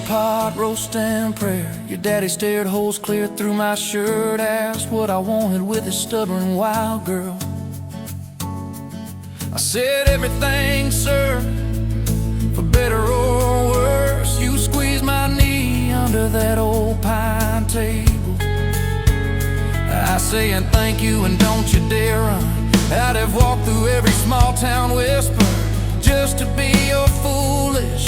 Pot roast and prayer. Your daddy stared holes clear through my shirt, asked what I wanted with his stubborn wild girl. I said everything, sir, for better or worse. You squeezed my knee under that old pine table. I say and thank you and don't you dare run. I'd have walked through every small town whisper just to be your foolish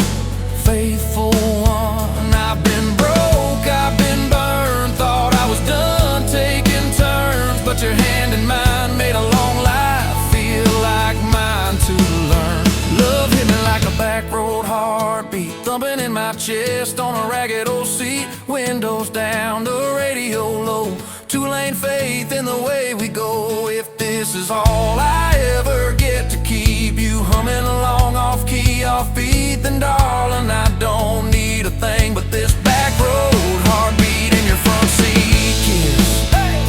faithful one. I've been broke, I've been burned, thought I was done taking turns, but your hand in mine made a long life feel like mine to learn. Love hit me like a back road heartbeat, thumping in my chest on a ragged old seat. Windows down, the radio low, 2-lane faith in the way we go. If this is all I ever get to keep you humming along off key, off beat, then darling, I don't need a thing but this back road heartbeat in your front seat kiss. Hey!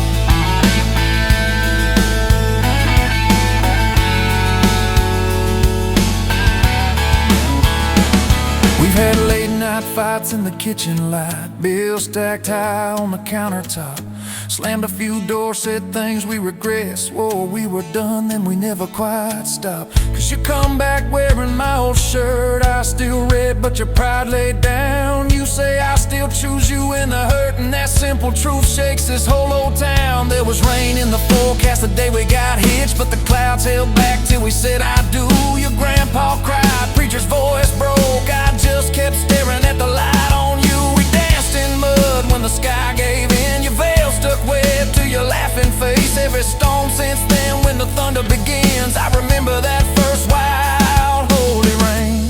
We've had late night fights in the kitchen light, bills stacked high on the countertop, slammed a few doors, said things we regret, swore we were done, then we never quite stopped. Cause you come back wearing my old shirt, I still red but your pride laid down. You say I still choose you in the hurt, and that simple truth shakes this whole old town. There was rain in the forecast the day we got hitched, but the clouds held back till we said I do. Your grandpa cried, preacher's voice broke, I just kept staring at the light on you. We danced in mud when the sky gave in, your veil stuck web to your laughing face. Every storm since then when the thunder begins, I remember that first wild holy rain.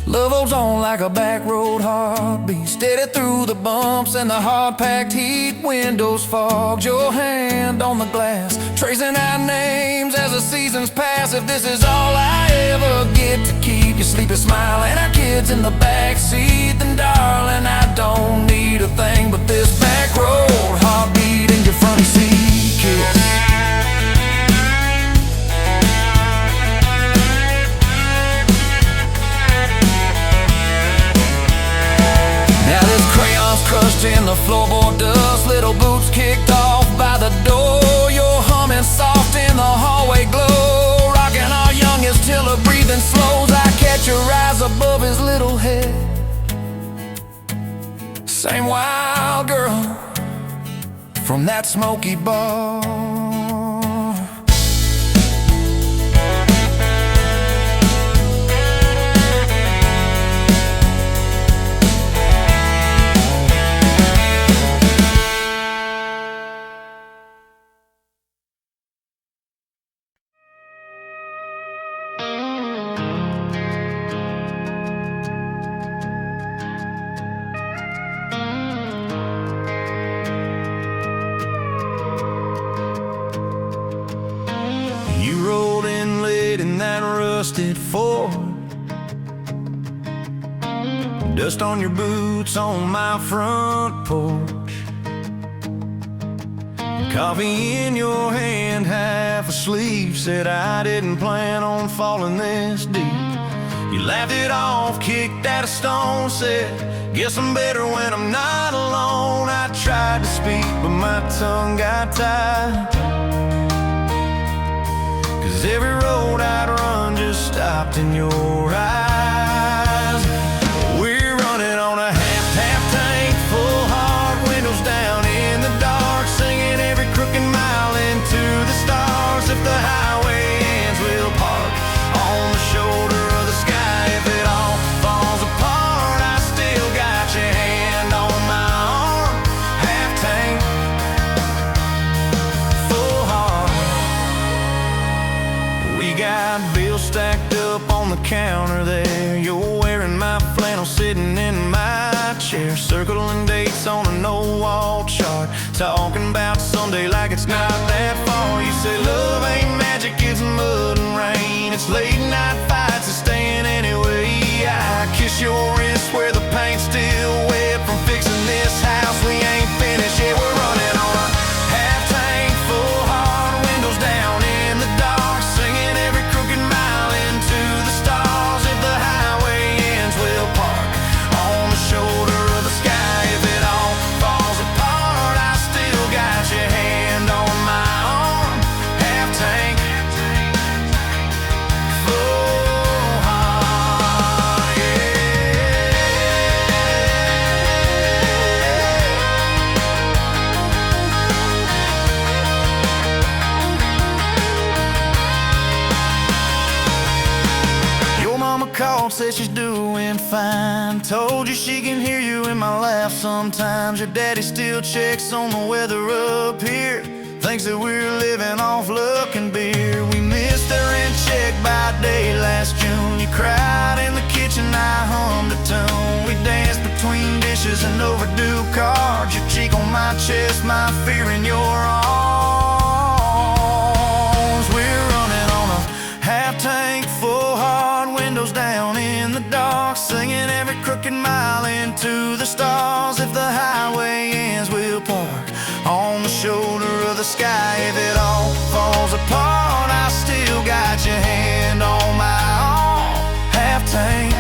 Love holds on like a back road heartbeat, steady through the bumps and the hard-packed heat. Windows fogged, your hand on the glass, tracing our names as the seasons pass. If this is all I ever get to keep you sleeping, smiling, our kids in the backseat, then darling, I don't need a thing but this back road heartbeat in your front seat kiss. Now this crayon from that smoky bar. You rolled in late in that rusted Ford, dust on your boots on my front porch, coffee in your hand, half asleep. Said I didn't plan on falling this deep. You laughed it off, kicked at a stone, said, guess I'm better when I'm not alone. I tried to speak, but my tongue got tied, 'cause every road I'd run just stopped in your eyes. We're running on a half tank, full hard, windows down in the dark, singing every crooked mile into the stars. If the highway ends, we'll park on the shoulder of the sky. If it all falls apart, I still got your hand on my arm. Half tank, full heart. We got bills stacked up on the counter there. You're wearing my flannel, sitting in my chair, circling dates on an old wall chart, talking about Sunday like it's not that far. You say love ain't magic, it's mud and rain, it's late night fights and staying anyway. I kiss your wrist where the paint's still wet from fixing this house we ain't finished yet. We're running on a half tank, full hard, windows down in the dark, singing every crooked mile into the stars. If the highway ends, we'll park on the shoulder of the sky. If it all falls apart, I still got your hand on my arm. Half tank, full heart, yeah. Your mama called, said she's doing fine, told you she can hear you in my laugh sometimes. Your daddy still checks on the weather up here, thinks that we're living off luck and beer. We missed the rent check by day last June. You cried in the kitchen, I hummed a tune. We danced between dishes and overdue cards, your cheek on my chest, my fear in your arms. We're running on a half tank, full hard, windows down in the dark, singing every crooked mile into the stars. If the highway ends, we'll park on the shoulder of the sky. If it all falls apart, I still got your hand on my arm. Half tank,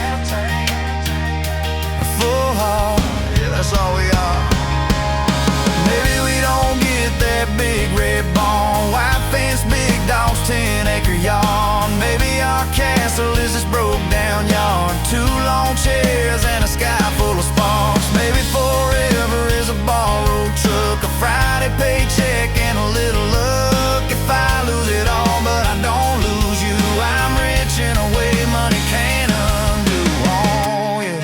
full heart, yeah, that's all we are. Maybe we don't get that big red barn, white fence, big dogs, 10-acre yard. Maybe our castle is this broke down yard, 2 long chairs and a sky full of sparks. Maybe forever is a borrowed truck, a Friday paycheck and a little luck. If I lose it all but I don't lose you, I'm rich in a way money can't undo. Oh yeah.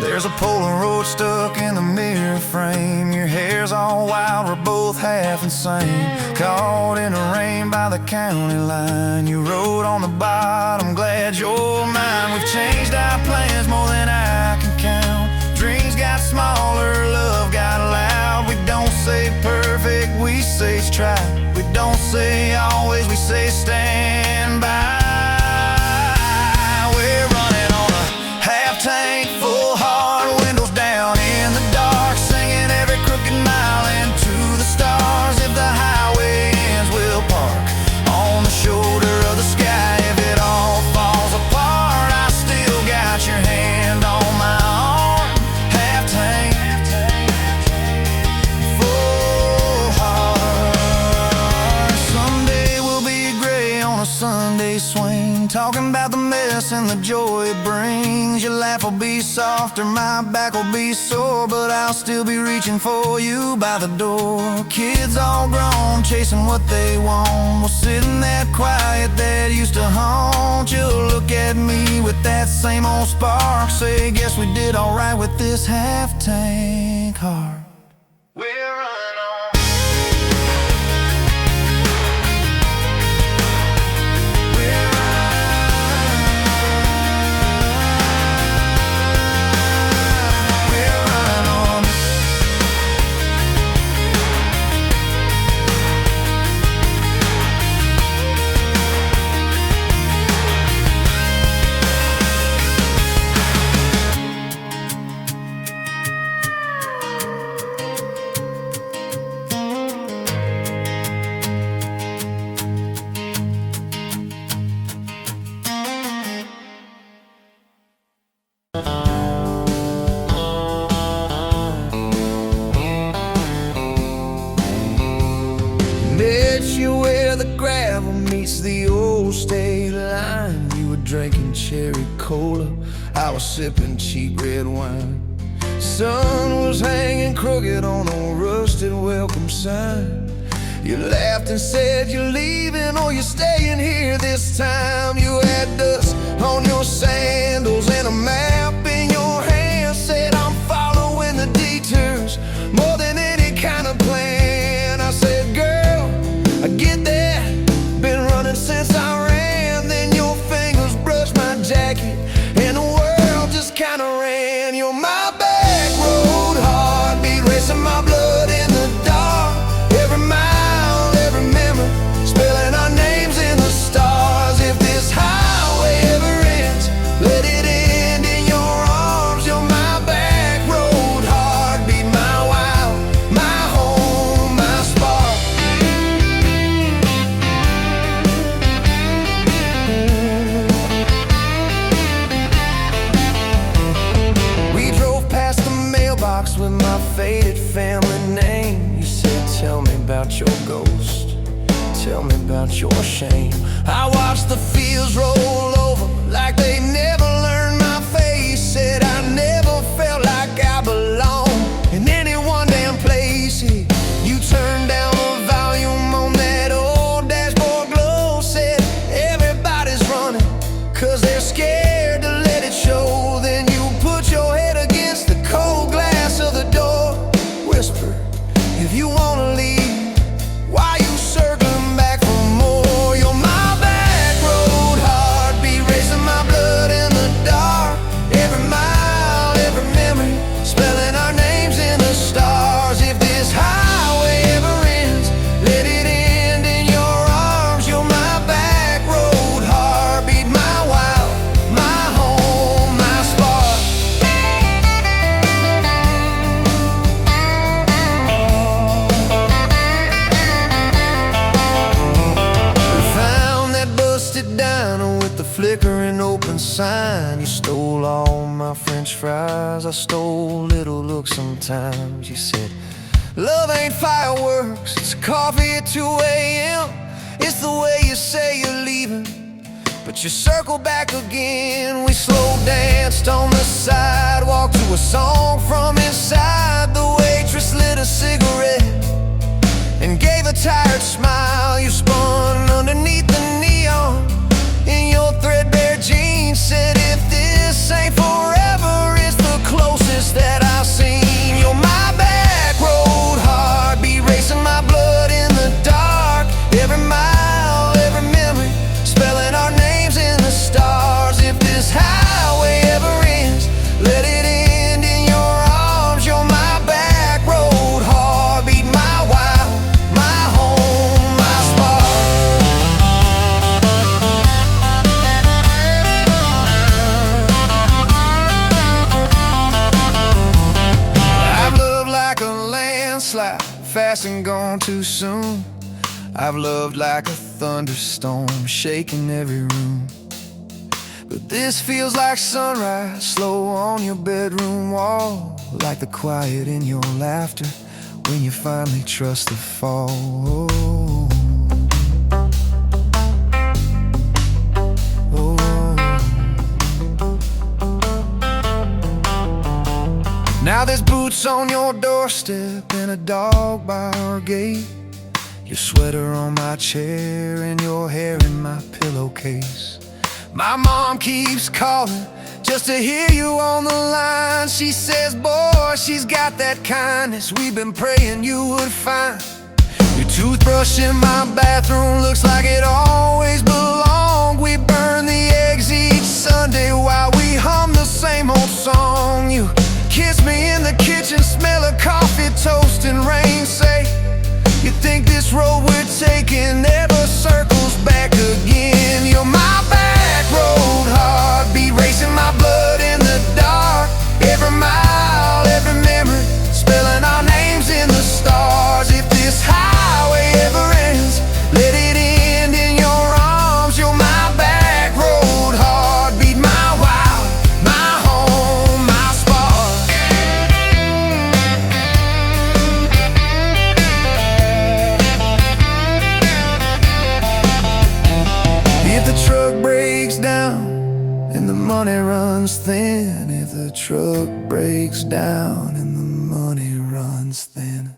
There's a Polaroid stuck in the mirror frame, your hair's all wild, we're both half insane, caught in the rain by the county line. You wrote on the bottom, glad you're mine. We've changed our plans more than I can count, dreams got smaller, love got loud. We don't say perfect, we say try. We don't say always, we say stand by. We're running on a half tank, full hard, windows down in the dark, singing every crooked mile into the stars. If the highway ends, we'll park on the shoulder of the sky. If it all falls apart, I still got your hand on my arm. Half tank, full heart. Someday we'll be gray on a they swing, talking about the mess and the joy it brings. Your laugh will be softer, my back will be sore, but I'll still be reaching for you by the door. Kids all grown, chasing what they want, we'll sit in that quiet that used to haunt you. Look at me with that same old spark, say, guess we did alright with this half-tank heart. We're running on. We're running on. Met you where the gravel meets the old state line. You were drinking cherry cola, I was sipping cheap red wine. Sun was hanging crooked on a rusted welcome sign. You laughed and said you're leaving or you're staying here this time. You had dust on your sandals and a map in your hand, said I'm following the detours more than any kind of plan. I said, girl, I get that, been running since I ran. Then your fingers brushed my jacket and the world just kinda ran. You're my back road heartbeat, racing my blood in the dark. Every mile, every memory, spelling our names in the stars. If this highway ever ends, let it end in your arms. You're my back road heartbeat, my wild, my home, my spark. We drove past the mailbox with my faded family name. You said, tell me about your ghost, tell me about your shame. I watched the fields roll over like they never learned my face. Said I never felt like I belonged in any one damn place. You turned down the volume on that old dashboard glow. Said everybody's running 'cause they're scared to let it show. Then you put your head against the cold glass of the door, whisper, if you wanna leave, why you circling back for more? You're my back road heartbeat, racing my blood in the dark. Every mile, every memory, spelling our names in the stars. If this highway ever ends, let it end in your arms. You're my back road heartbeat, my wild, my home, my spark. We found that busted diner with the flickering open sign. You stole all my French fries, I stole little looks sometimes. You said, love ain't fireworks, it's coffee at 2 a.m. It's the way you say you're leaving, but you circle back again. We slow danced on the sidewalk to a song from inside. The waitress lit a cigarette and gave a tired smile. You spun underneath the neon in your threadbare jeans. Said, if this ain't forever, it's the closest that I've seen. You're my back road heartbeat, racing my blood in the dark. Every mile, every memory, spelling our names in the stars. If this highway ever ends, let it end in your arms. You're my back road heartbeat, my wild, my home, my spark. I've loved like a landslide, fast and gone too soon. I've loved like a thunderstorm, shaking every room. But this feels like sunrise, slow on your bedroom wall, like the quiet in your laughter when you finally trust the fall. Now there's boots on your doorstep and a dog by our gate, your sweater on my chair and your hair in my pillowcase. My mom keeps calling just to hear you on the line. She says, boy, she's got that kindness we've been praying you would find. Your toothbrush in my bathroom looks like it always belonged. We burn the eggs each Sunday while we hum the same old song. You kiss me in the kitchen, smell of coffee, toast, and rain. Say, you think this road we're taking never circles back again. You're my back road heartbeat, racing my blood in the dark. Every mile, every memory, spelling our names in the stars. If this highway ever ends, let it end in your arms. You're my back road heartbeat, my wild, my home, my spark. If the truck breaks down and the money runs thin, if the truck breaks down and the money runs thin.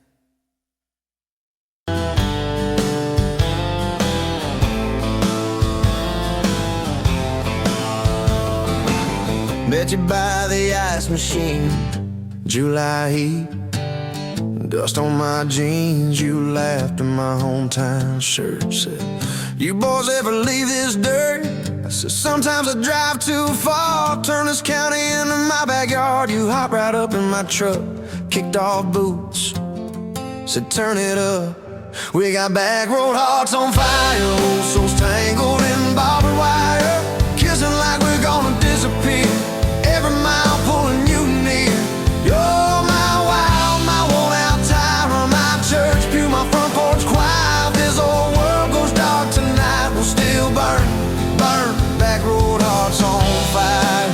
Met you by the ice machine, July heat, dust on my jeans. You laughed in my hometown shirt. Said, you boys ever leave this dirt? I said, sometimes I drive too far. Turn this county into my backyard. You hop right up in my truck, kicked off boots, said turn it up. We got back road hearts on fire, old souls tangled in barbed wire, kissing like we're gonna disappear. Every mile pulling you near. You're my wild, my worn-out tire, my church pew, my front porch choir. If this old world goes dark tonight, we'll still burn, burn. Back road hearts on fire.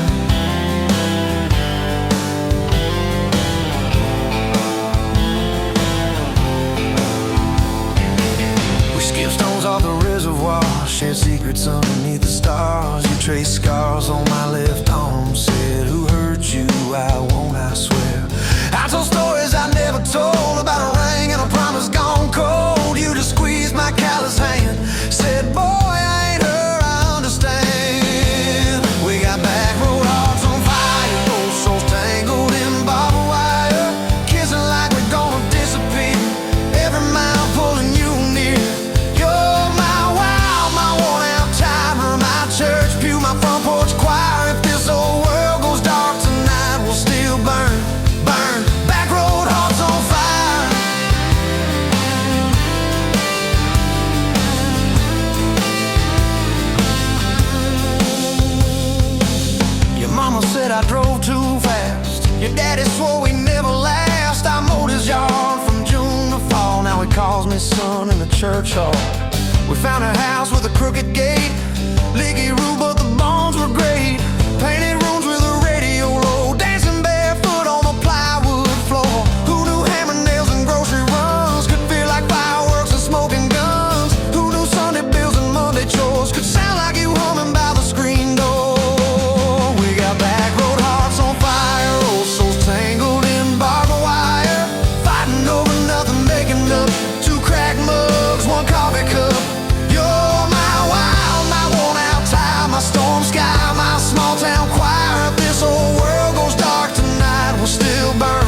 We skip stones off the reservoir, share secrets underneath the stars. You trace scars on my left arm, said, who hurt you? I won't, I swear. I told stories I never told, about a ring and a promise gone cold. You just squeezed my callous hand, said, boy, I ain't her, I understand. We got back road hearts on fire, old souls tangled in barbed wire, kissing like we're gonna disappear. Every mile pulling you near. You're my wild, my worn-out timer, my church pew, my front porch choir. If this old world goes dark tonight, we'll still burn, burn. Back road hearts on fire. Your mama said I drove too fast. Your daddy swore we never last. I mowed his yard from June to fall. Now he calls me son in the church hall. We found a house with a crooked gate, leaky roof, but the bones were great. Painted rooms with a radio low, dancing barefoot on the plywood floor. Who knew hammer nails and grocery runs could feel like fireworks and smoking guns? Who knew Sunday bills and Monday chores could sound like you humming by the screen door? We got back road hearts on fire, old souls tangled in barbed wire, fighting over nothing, making up two cracked mugs, one coffee cup. You're my wild, my worn-out tire, my storm sky, my small-town choir. If this old world goes dark tonight, we'll still burn,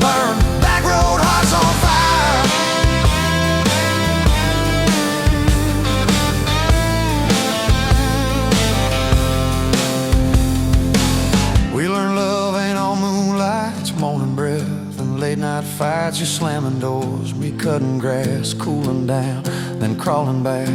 burn. Back road hearts on fire. We learned love ain't all moonlight, it's morning breath and late-night fights. You slamming doors, me cutting grass, cooling down, then crawling back.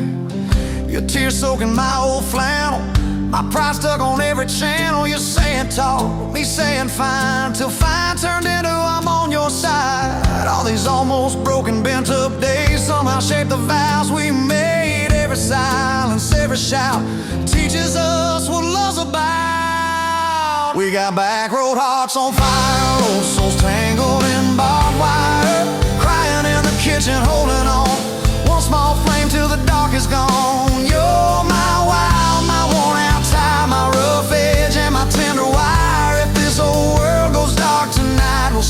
Your tears soaking my old flannel, my pride stuck on every channel. You're saying talk, me saying fine, till fine turned into I'm on your side. All these almost broken, bent up days somehow shaped the vows we made. Every silence, every shout teaches us what love's about. We got back road hearts on fire, old souls tangled in barbed wire, crying in the kitchen, holding on. One small flame till the dark is gone. You're my wild, my worn-out tire, my rough edge and my tender wire. If this old world goes dark tonight, we'll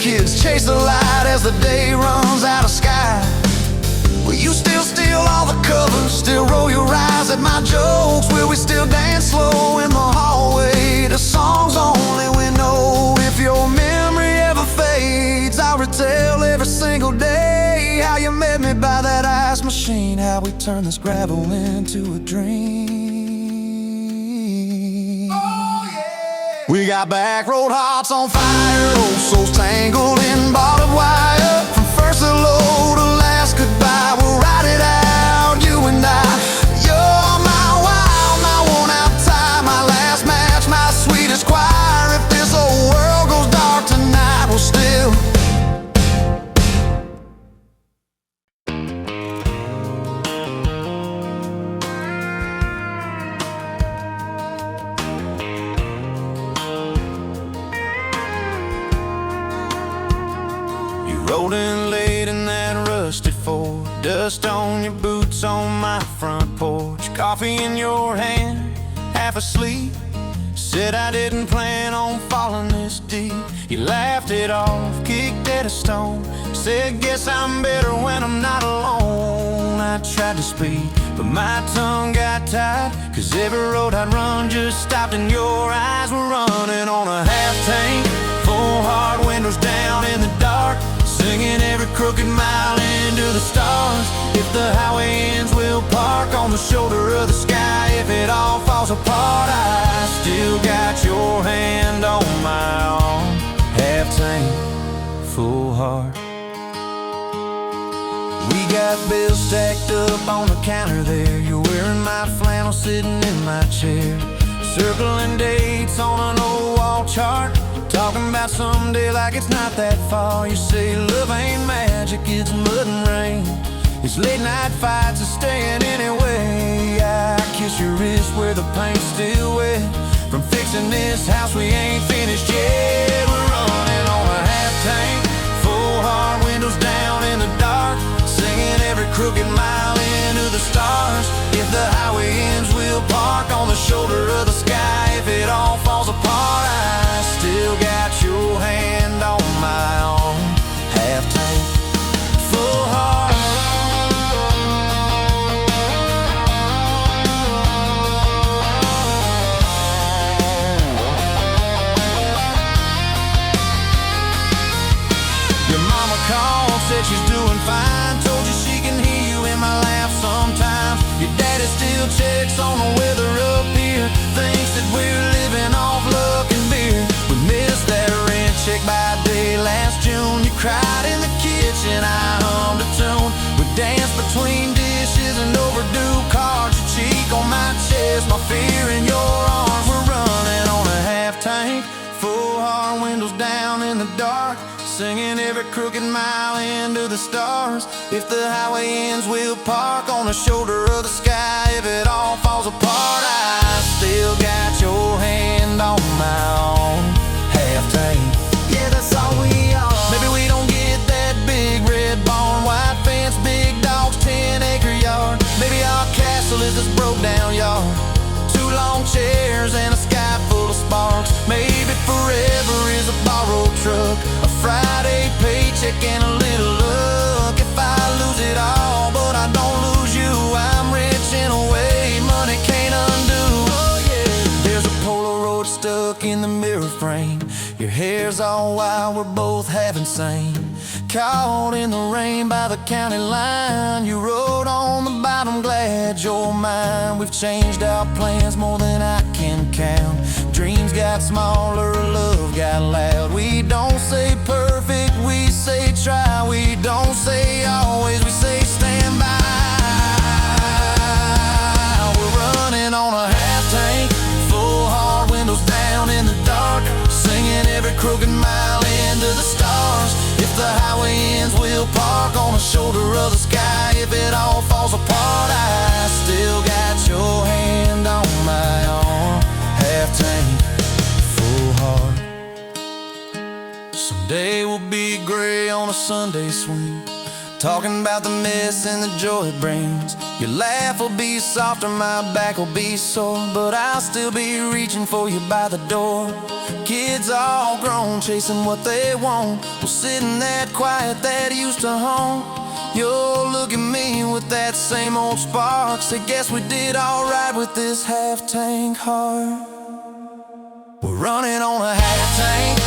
kids chase the light as the day runs out of sky. Will you still steal all the covers, still roll your eyes at my jokes? Will we still dance slow in the hallway to songs only we know? If your memory ever fades, I'll retell every single day how you met me by that ice machine, how we turned this gravel into a dream. Oh, yeah. We got back road hearts on fire, old souls tangled in barbed wire. From first hello to last goodbye, we'll ride it out, you and I. You're my wild, my worn-out tie, my last match, my sweetest choir. If this whole world goes dark tonight, we'll still rolling late in that rusty Ford, dust on your boots on my front porch, coffee in your hand, half asleep. Said I didn't plan on falling this deep. You laughed it off, kicked at a stone, said guess I'm better when I'm not alone. I tried to speak, but my tongue got tied, 'cause every road I'd run just stopped and your eyes were running on a half tank, full hard windows down in the dark, singing every crooked mile into the stars. If the highway ends, we'll park on the shoulder of the sky. If it all falls apart, I still got your hand on my arm. Half tank, full heart. We got bills stacked up on the counter there. You're wearing my flannel, sitting in my chair, circling dates on an old wall chart, talking about someday like it's not that far. You say love ain't magic, it's mud and rain, it's late night fights are staying anyway. I kiss your wrist where the paint's still wet, from fixing this house we ain't finished yet. We're running on a half tank, full hard windows down in the dark, singing every crooked mile into the stars. If the highway ends, we'll park on the shoulder of the sky. If it all falls apart, I still got your hand on my arm. Half tank, full heart. Your mama called, said she's doing fine, told you she can hear you in my laugh sometimes. Your daddy still checks on the weather up here, thinks that we're living off luck and beer. We missed that rent check by day last June. You cried in the kitchen, I hummed a tune. We danced between dishes and overdue cards. Your cheek on my chest, my fear in your arms. We're running on a half tank, full hard windows down in the dark, singing every crooked mile into the stars. If the highway ends, we'll park on the shoulder of the sky. If it all falls apart, I still got your hand on my arm. Half tank, yeah, that's all we are. Maybe we don't get that big red barn, white fence, big dogs, 10-acre yard. Maybe our castle is this broke down yard, 2 long chairs and a sky full of sparks. Maybe forever is a borrowed truck, a Friday paycheck and a little luck. If I lose it all, but I don't lose you, I'm rich in a way money can't undo. Oh yeah, there's a Polaroid stuck in the mirror frame. Your hair's all wild, we're both half insane, caught in the rain by the county line. You wrote on the bottom, glad you're mine. We've changed our plans more than I can count. Dreams got smaller, love got loud. We don't say perfect, we say try. We don't say always, we say stand by. We're running on a half tank, full hard windows down in the dark, singing every crooked mile into the stars. If the highway ends, we'll park on the shoulder of the sky. If it all falls apart, I still got your hand on my arm. Half tank, full heart. Someday we'll be gray on a Sunday swing, talking about the mess and the joy it brings. Your laugh will be softer, my back will be sore, but I'll still be reaching for you by the door. Kids all grown, chasing what they want, will sit in that quiet that used to haunt. You'll look at me with that same old spark, say guess we did alright with this half-tank heart. We're running on a half-tank.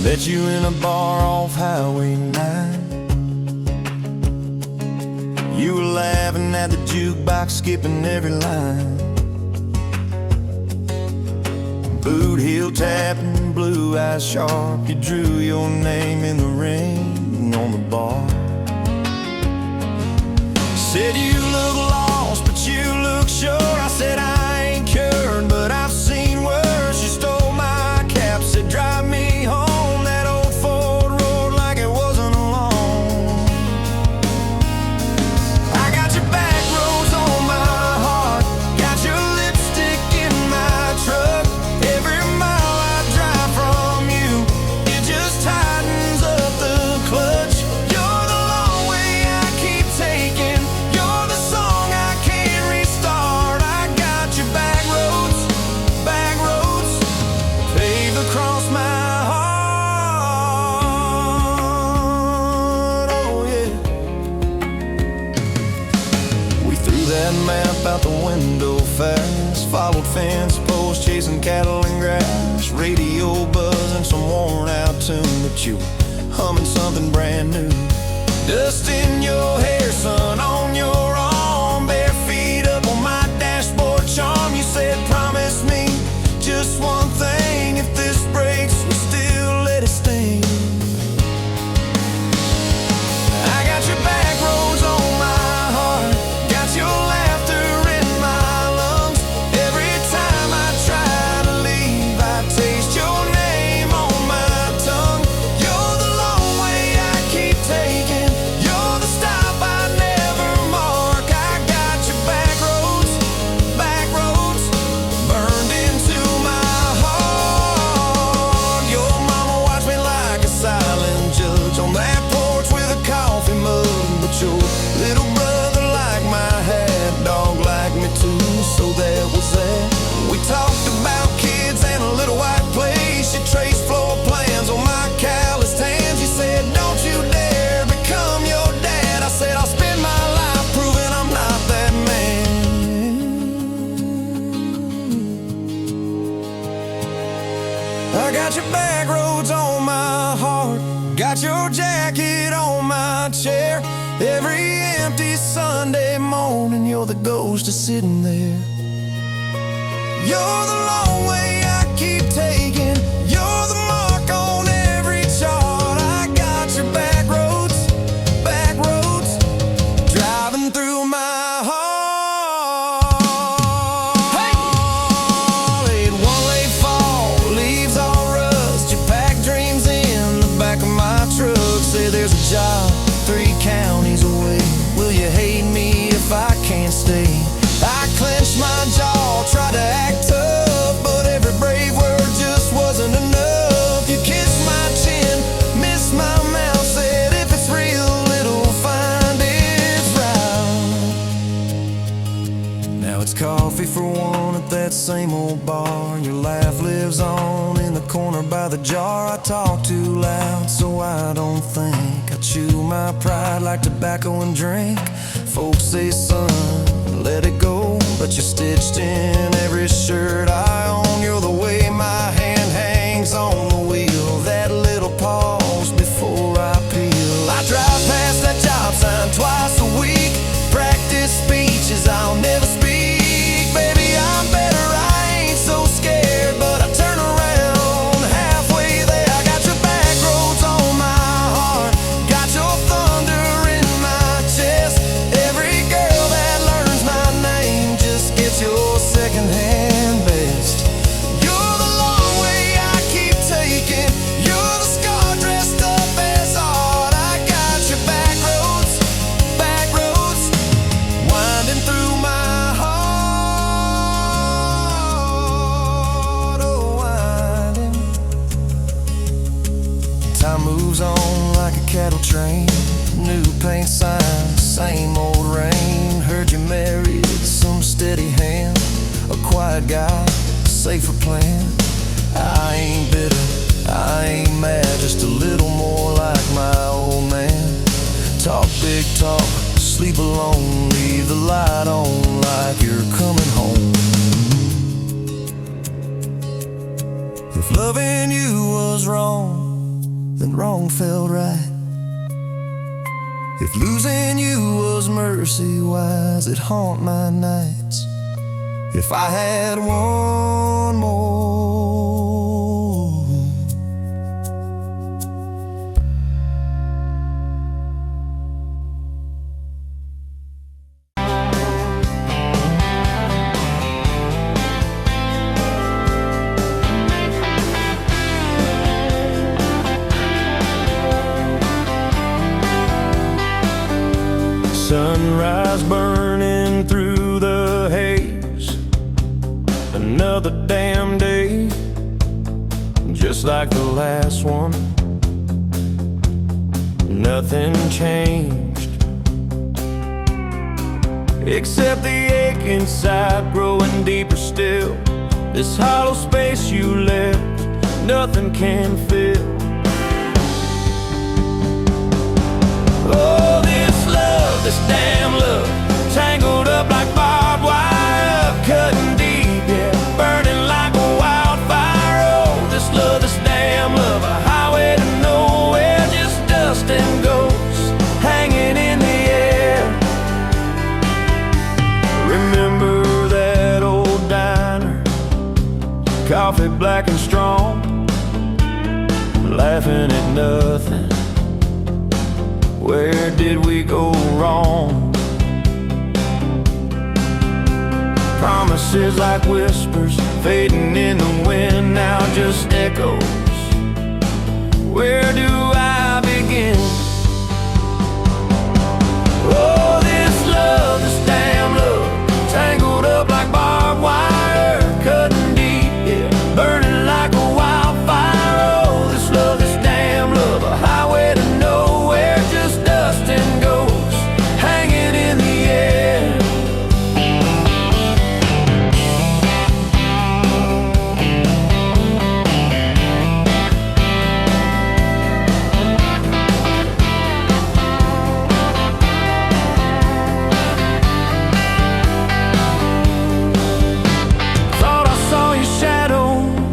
Met you in a bar off Highway 9. You were laughing at the jukebox, skipping every line. Boot heel tapping, blue eyes sharp, you drew your name in the ring on the bar. Said you look lost, but you look sure. I said I ain't cured, but I've seen worse. You stole my cap, said drive me home. Out the window fast, followed fence posts, chasing cattle and grass, radio buzzing some worn out tune, but you humming something brand new. Dust in your hair, sun on your arm, bare feet up on my dashboard charm. You said promise me just one thing, if this breaks we still let it sting. I got your back roads on my heart, got your laughter in my lungs. Every time I try to leave, I taste your name on my tongue. You're the long way I keep taking, you're the stop I never mark. I got your back roads, burned into my heart. Your mama watched me like a silent judge on that porch with a coffee mug, but your little brother liked my hat, dog liked me too, so that was that. We talked about kids and a little white place. You traced floor plans on my calloused hands. You said don't you dare become your dad. I said I'll spend my life proving I'm not that man. I got your back roads on my heart, got your jacket on my chair. Every empty Sunday morning, you're the ghost of sitting there. You're the long way I keep taking, you're the mark on every chart. I got your back roads, driving through my heart. Hey! Late one late fall, leaves all rust. You pack dreams in the back of my truck. Say there's a job 3 counties away. Will you hate me if I can't stay? I clenched my jaw, tried to act tough, but every brave word just wasn't enough. You kissed my chin, missed my mouth, said if it's real, it'll find its route. Now it's coffee for one at that same old bar. Your laugh lives on in the corner by the jar. I talk too loud, so I don't think. I chew my pride like tobacco and drink. Folks say, son, let it go, but you're stitched in every shirt I own. You're the way my hand hangs on the wheel, that little pause before I peel. I drive past that job sign twice a week. cattle train, new paint signs, same old rain. Heard you married some steady hand, a quiet guy, safer plan. I ain't bitter, I ain't mad, just a little more like my old man. Talk big talk, sleep alone, leave the light on like you're coming home. If loving you was wrong, then wrong felt right. If losing you was mercy, why's it haunt my nights? If I had one more, sunrise burning through the haze, another damn day, just like the last one. Nothing changed, except the ache inside growing deeper still. This hollow space you left, nothing can fill. Oh, this damn love, tangled up like barbed wire, cutting deep, yeah, burning like a wildfire. Oh, this love, this damn love, a highway to nowhere, just dust and ghosts hanging in the air. Remember that old diner, coffee black and strong, laughing at nothing. Where did we go wrong? Promises like whispers, fading in the wind, now just echoes. Where do I begin? Oh, this love, this damn love, tangled up like barbed wire, cutting deep, yeah, burning like a wildfire. Oh, this love, this damn love, a highway to nowhere, just dust and ghosts hanging in the air. Thought I saw your shadow,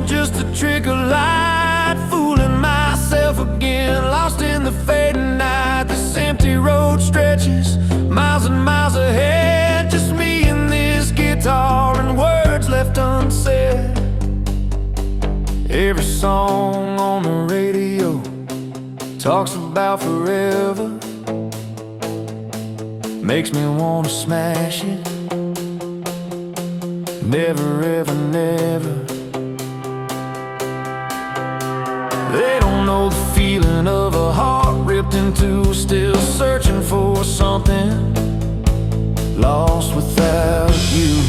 just a trick of light, fooling myself again, lost in the fading night. This empty road stretches miles and miles ahead, just me and this guitar and words left unsaid. Every song on the radio talks about forever, makes me wanna smash it. Never ever never. They don't know the feeling of a heart ripped in two, still searching for something, lost without you.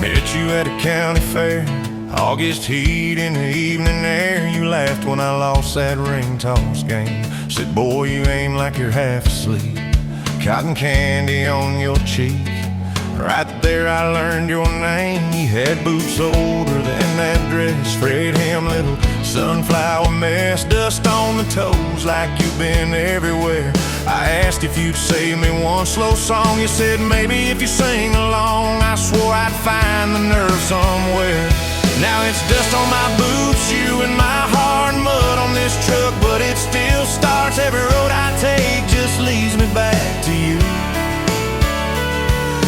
met you at a county fair, August heat in the evening air. You laughed when I lost that ring toss game. Said, boy, you aim like you're half asleep. Cotton candy on your cheek. Right there I learned your name. You had boots older than that dress, frayed hem, little sunflower mess, dust on the toes like you've been everywhere. I asked if you'd save me one slow song. You said maybe if you sing along. I swore I'd find the nerve somewhere. Now it's dust on my boots, you and my hard mud on this truck, but it still starts. Every road I take just leads me back to you.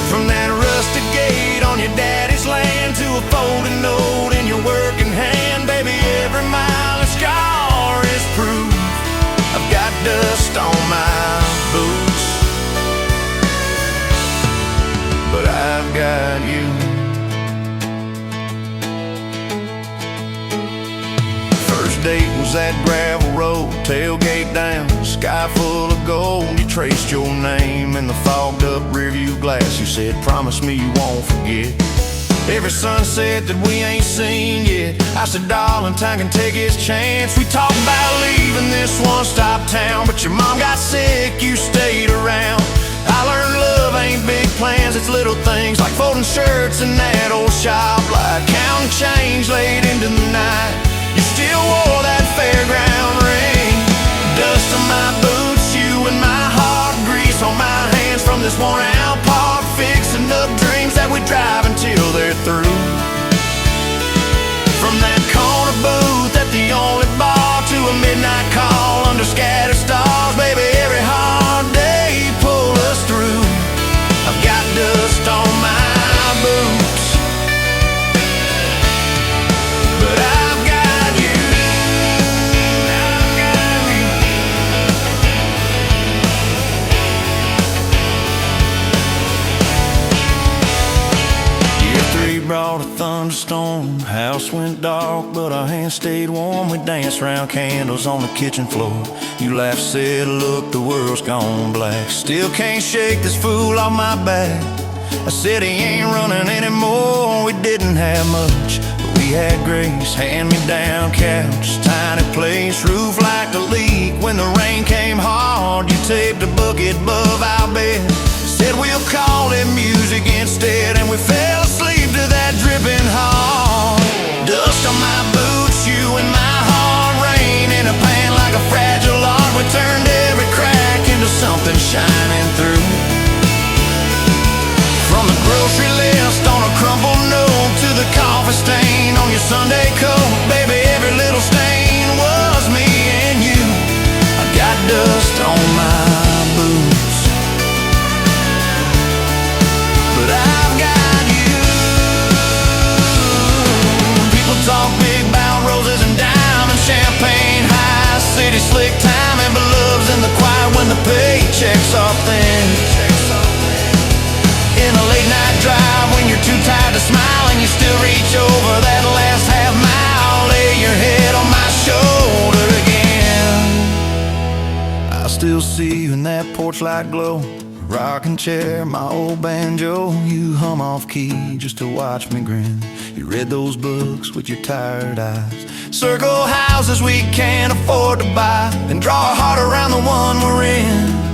From that rusted gate on your daddy's land to a folded note in your working hand, baby, every mile and scar is proof I've got dust on my boots, but I've got you. First date was that gravel road road, tailgate down, sky full of gold. You traced your name in the fogged up rearview glass. You said, promise me you won't forget every sunset that we ain't seen yet. I said, darling, time can take its chance. We talked about leaving this one-stop town, but your mom got sick, you stayed around. I learned love ain't big plans, it's little things like folding shirts in that old shop light, counting change late into the night. You still wore that fairground ring, dust on my boots, you and my heart, grease on my hands from this worn out park, fixing up dreams that we drive until they're through. From that corner booth at the only bar to a midnight call under scattered stars, baby, every hard day pull us through. I've got dust on my boots, but I've got you. I've got you. Year 3 brought a thunderstorm. House went dark, but our hands stayed warm. We danced round candles on the kitchen floor. You laughed, said, look, the world's gone black. Still can't shake this fool off my back. I said he ain't running anymore. We didn't have much, but we had grace. Hand-me-down couch, tiny place, roof like a leak. When the rain came hard, you taped a bucket above our bed. Said we'll call it music instead, and we fell asleep to that dripping heart. Dust on my boots, you and my heart, rain in a pan like a fragile art. We turned every crack into something shining through. From the grocery list on a crumpled note to the coffee stain on your Sunday coat, baby, every little stain was me and you. I got dust on my boots, but I've got you. People talk big about roses and diamonds, champagne high, city slick timing, but love's in the quiet when the paychecks are thin. In a late night drive when you're too tired to smile and you still reach over that last half mile, lay your head on my shoulder again. I still see you in that porch light glow, rocking chair, my old banjo. You hum off key just to watch me grin. You read those books with your tired eyes, circle houses we can't afford to buy, and draw a heart around the one we're in.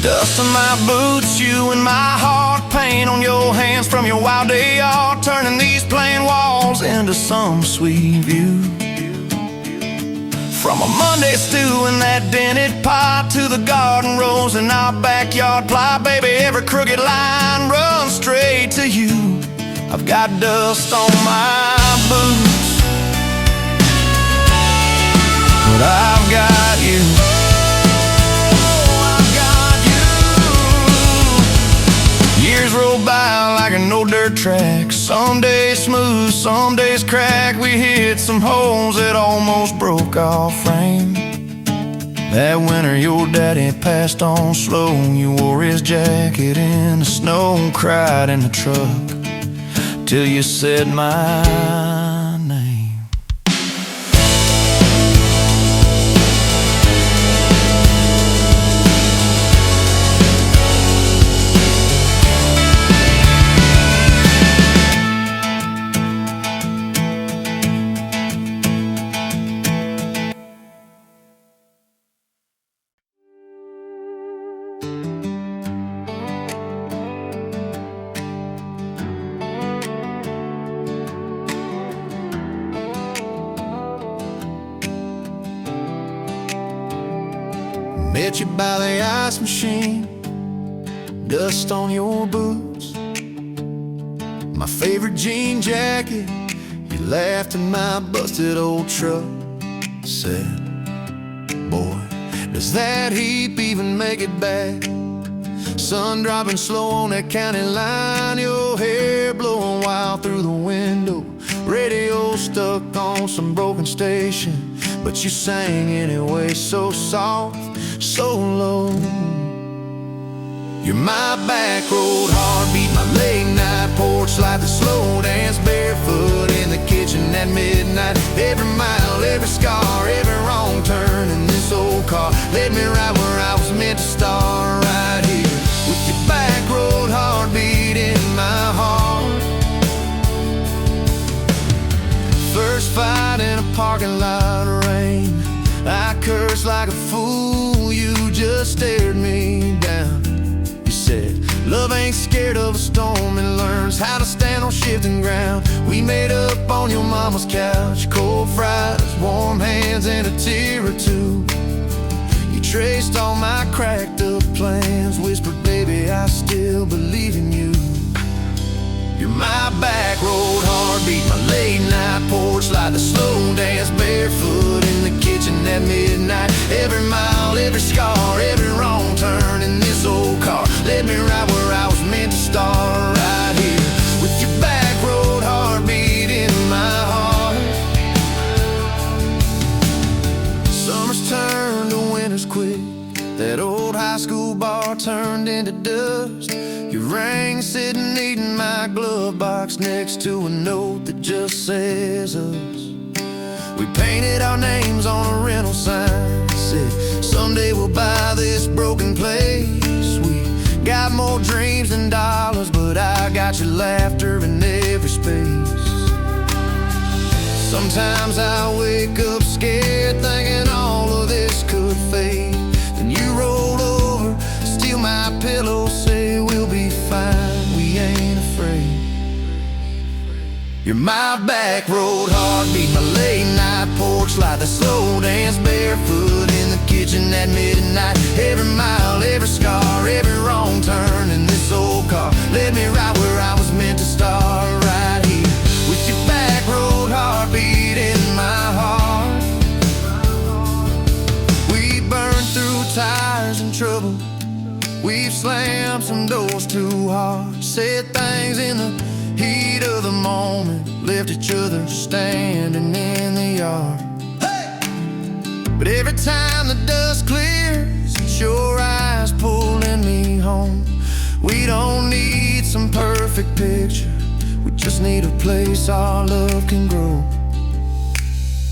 Dust on my boots, you and my heart, paint on your hands from your wild day art, turning these plain walls into some sweet view. From a Monday stew in that dented pot to the garden rose in our backyard plot, baby, every crooked line runs straight to you. I've got dust on my boots, but I've got you. Years roll by like a no-dirt track, some days smooth, some days crack. We hit some holes that almost broke our frame. That winter your daddy passed on slow. You wore his jacket in the snow, cried in the truck till you said my name. Met you by the ice machine, dust on your boots, my favorite jean jacket. You laughed at my busted old truck, said, boy, does that heap even make it back? Sun dropping slow on that county line, your hair blowing wild through the window, radio stuck on some broken station, but you sang anyway, so soft, so low. You're my back road heartbeat, my late night porch light, the slow dance barefoot in the kitchen at midnight. Every mile, every scar, every wrong turn in this like a fool, you just stared me down. You said, love ain't scared of a storm, it learns how to stand on shifting ground. We made up on your mama's couch, cold fries, warm hands, and a tear or two. You traced all my cracked up plans, whispered, baby, I still believe in you. You're my back road heartbeat, my late night porch light, the slow dance barefoot in the kitchen at midnight. Every mile, every scar, every wrong turn in this old car led me right where I was meant to start, right here with your back road heartbeat in my heart. Summers turned to winters quick, that old high school bar turned into dust. Your ring sitting neat in my glove box next to a note that just says us. We painted our names on a rental sign, said someday we'll buy this broken place. We got more dreams than dollars, but I got your laughter in every space. Sometimes I wake up scared, thinking all of this could fade. Then you roll over, steal my pillow, say we'll be fine, we ain't afraid. You're my back road heartbeat, my late night porch light, the slow dance barefoot in the kitchen at midnight. Every mile, every scar, every wrong turn in this old car led me right where I was meant to start, right here with your back road heartbeat in my heart. We burned through tires and trouble, we've slammed some doors too hard, said things in the heat of the moment, left each other standing in the yard. Hey! But every time the dust clears, it's your eyes pulling me home. We don't need some perfect picture, we just need a place our love can grow.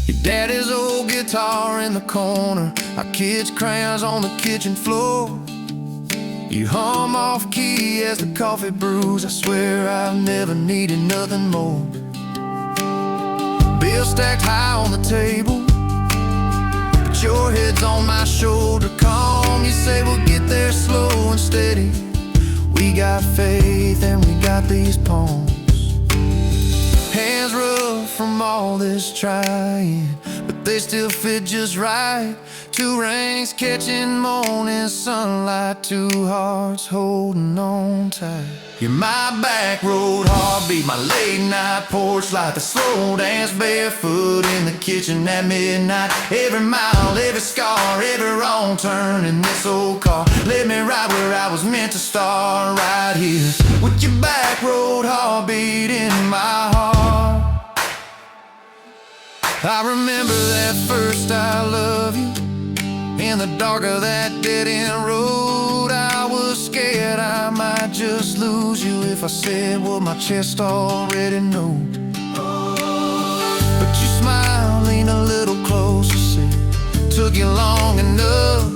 Your daddy's old guitar in the corner, our kids' crayons on the kitchen floor. You hum off key as the coffee brews, I swear I've never needed nothing more. Bills stacked high on the table, but your head's on my shoulder, calm. You say we'll get there slow and steady. We got faith and we got these palms. Hands rough from all this trying, but they still fit just right. Two rings catching morning sunlight, two hearts holding on tight. You're my back road heartbeat, my late night porch light, the slow dance barefoot in the kitchen at midnight. Every mile, every scar, every wrong turn in this old car led me right where I was meant to start, right here with your back road heartbeat in my heart. I remember that first I love you, in the dark of that dead-end road. I was scared I might just lose you if I said what my chest already knows. But you smiled, leaned a little closer, said, took you long enough.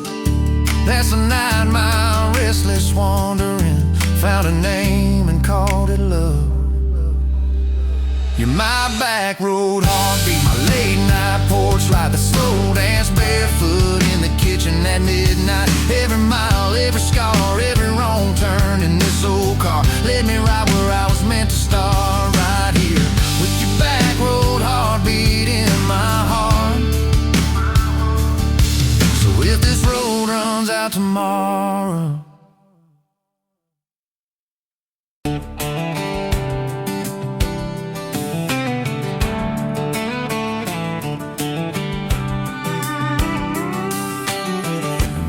That's a 9-mile restless wandering, found a name and called it love. You're my back road heartbeat, my late night porch light, the slow dance barefoot in the kitchen at midnight. Every mile, every scar, every wrong turn in this old car led me right where I was meant to start, right here with your back road heartbeat in my heart. So if this road runs out tomorrow,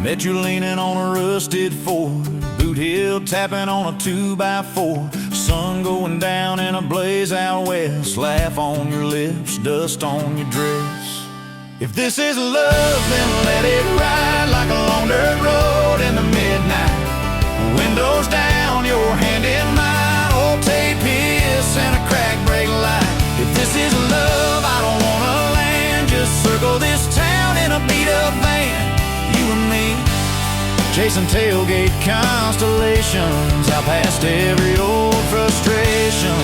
met you leaning on a rusted Ford, boot heel tapping on a 2x4. Sun going down in a blaze out west, laugh on your lips, dust on your dress. If this is love, then let it ride like a long dirt road in the midnight. Windows down, your hand in mine, old tape hiss and a crack brake light. If this is love, I don't wanna land, just circle this town in a beat-up van. You and me, chasing tailgate constellations, out past every old frustration.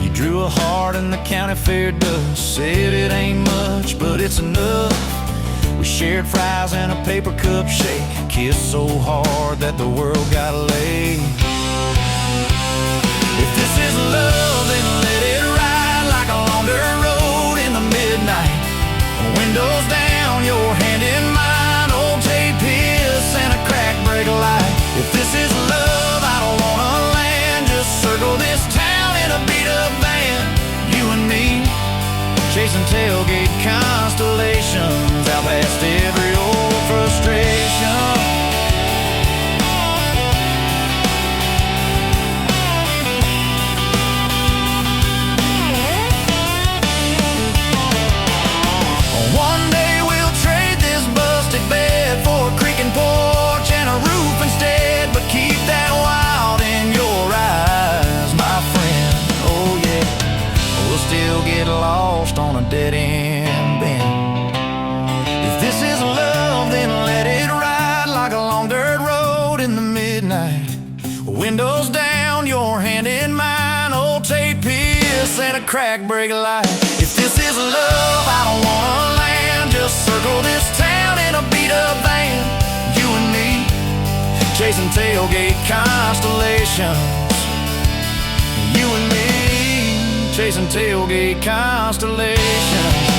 You drew a heart and the county fair dust. Said it ain't much, but it's enough. We shared fries and a paper cup shake, kissed so hard that the world got laid. If this is love, then let it ride like a long dirt road in the midnight. Windows down, your hand in mine, old tape hiss and a crack brake light. If this is love, I don't wanna land. Just circle this town in a beat-up van. You and me, chasing tailgate constellations out past every old frustration. One day we'll trade this busted bed for a creaking porch and a roof instead. But keep that wild in your eyes, my friend. Oh yeah, we'll still get lost on a dead-end bend. If this is love, then let it ride like a long dirt road in the midnight. Windows down, your hand in mine, old tape hiss and a crack brake light. If this is love, I don't wanna land. Just circle this town in a beat-up van. You and me, chasing tailgate constellations. You and me, chasing tailgate constellations.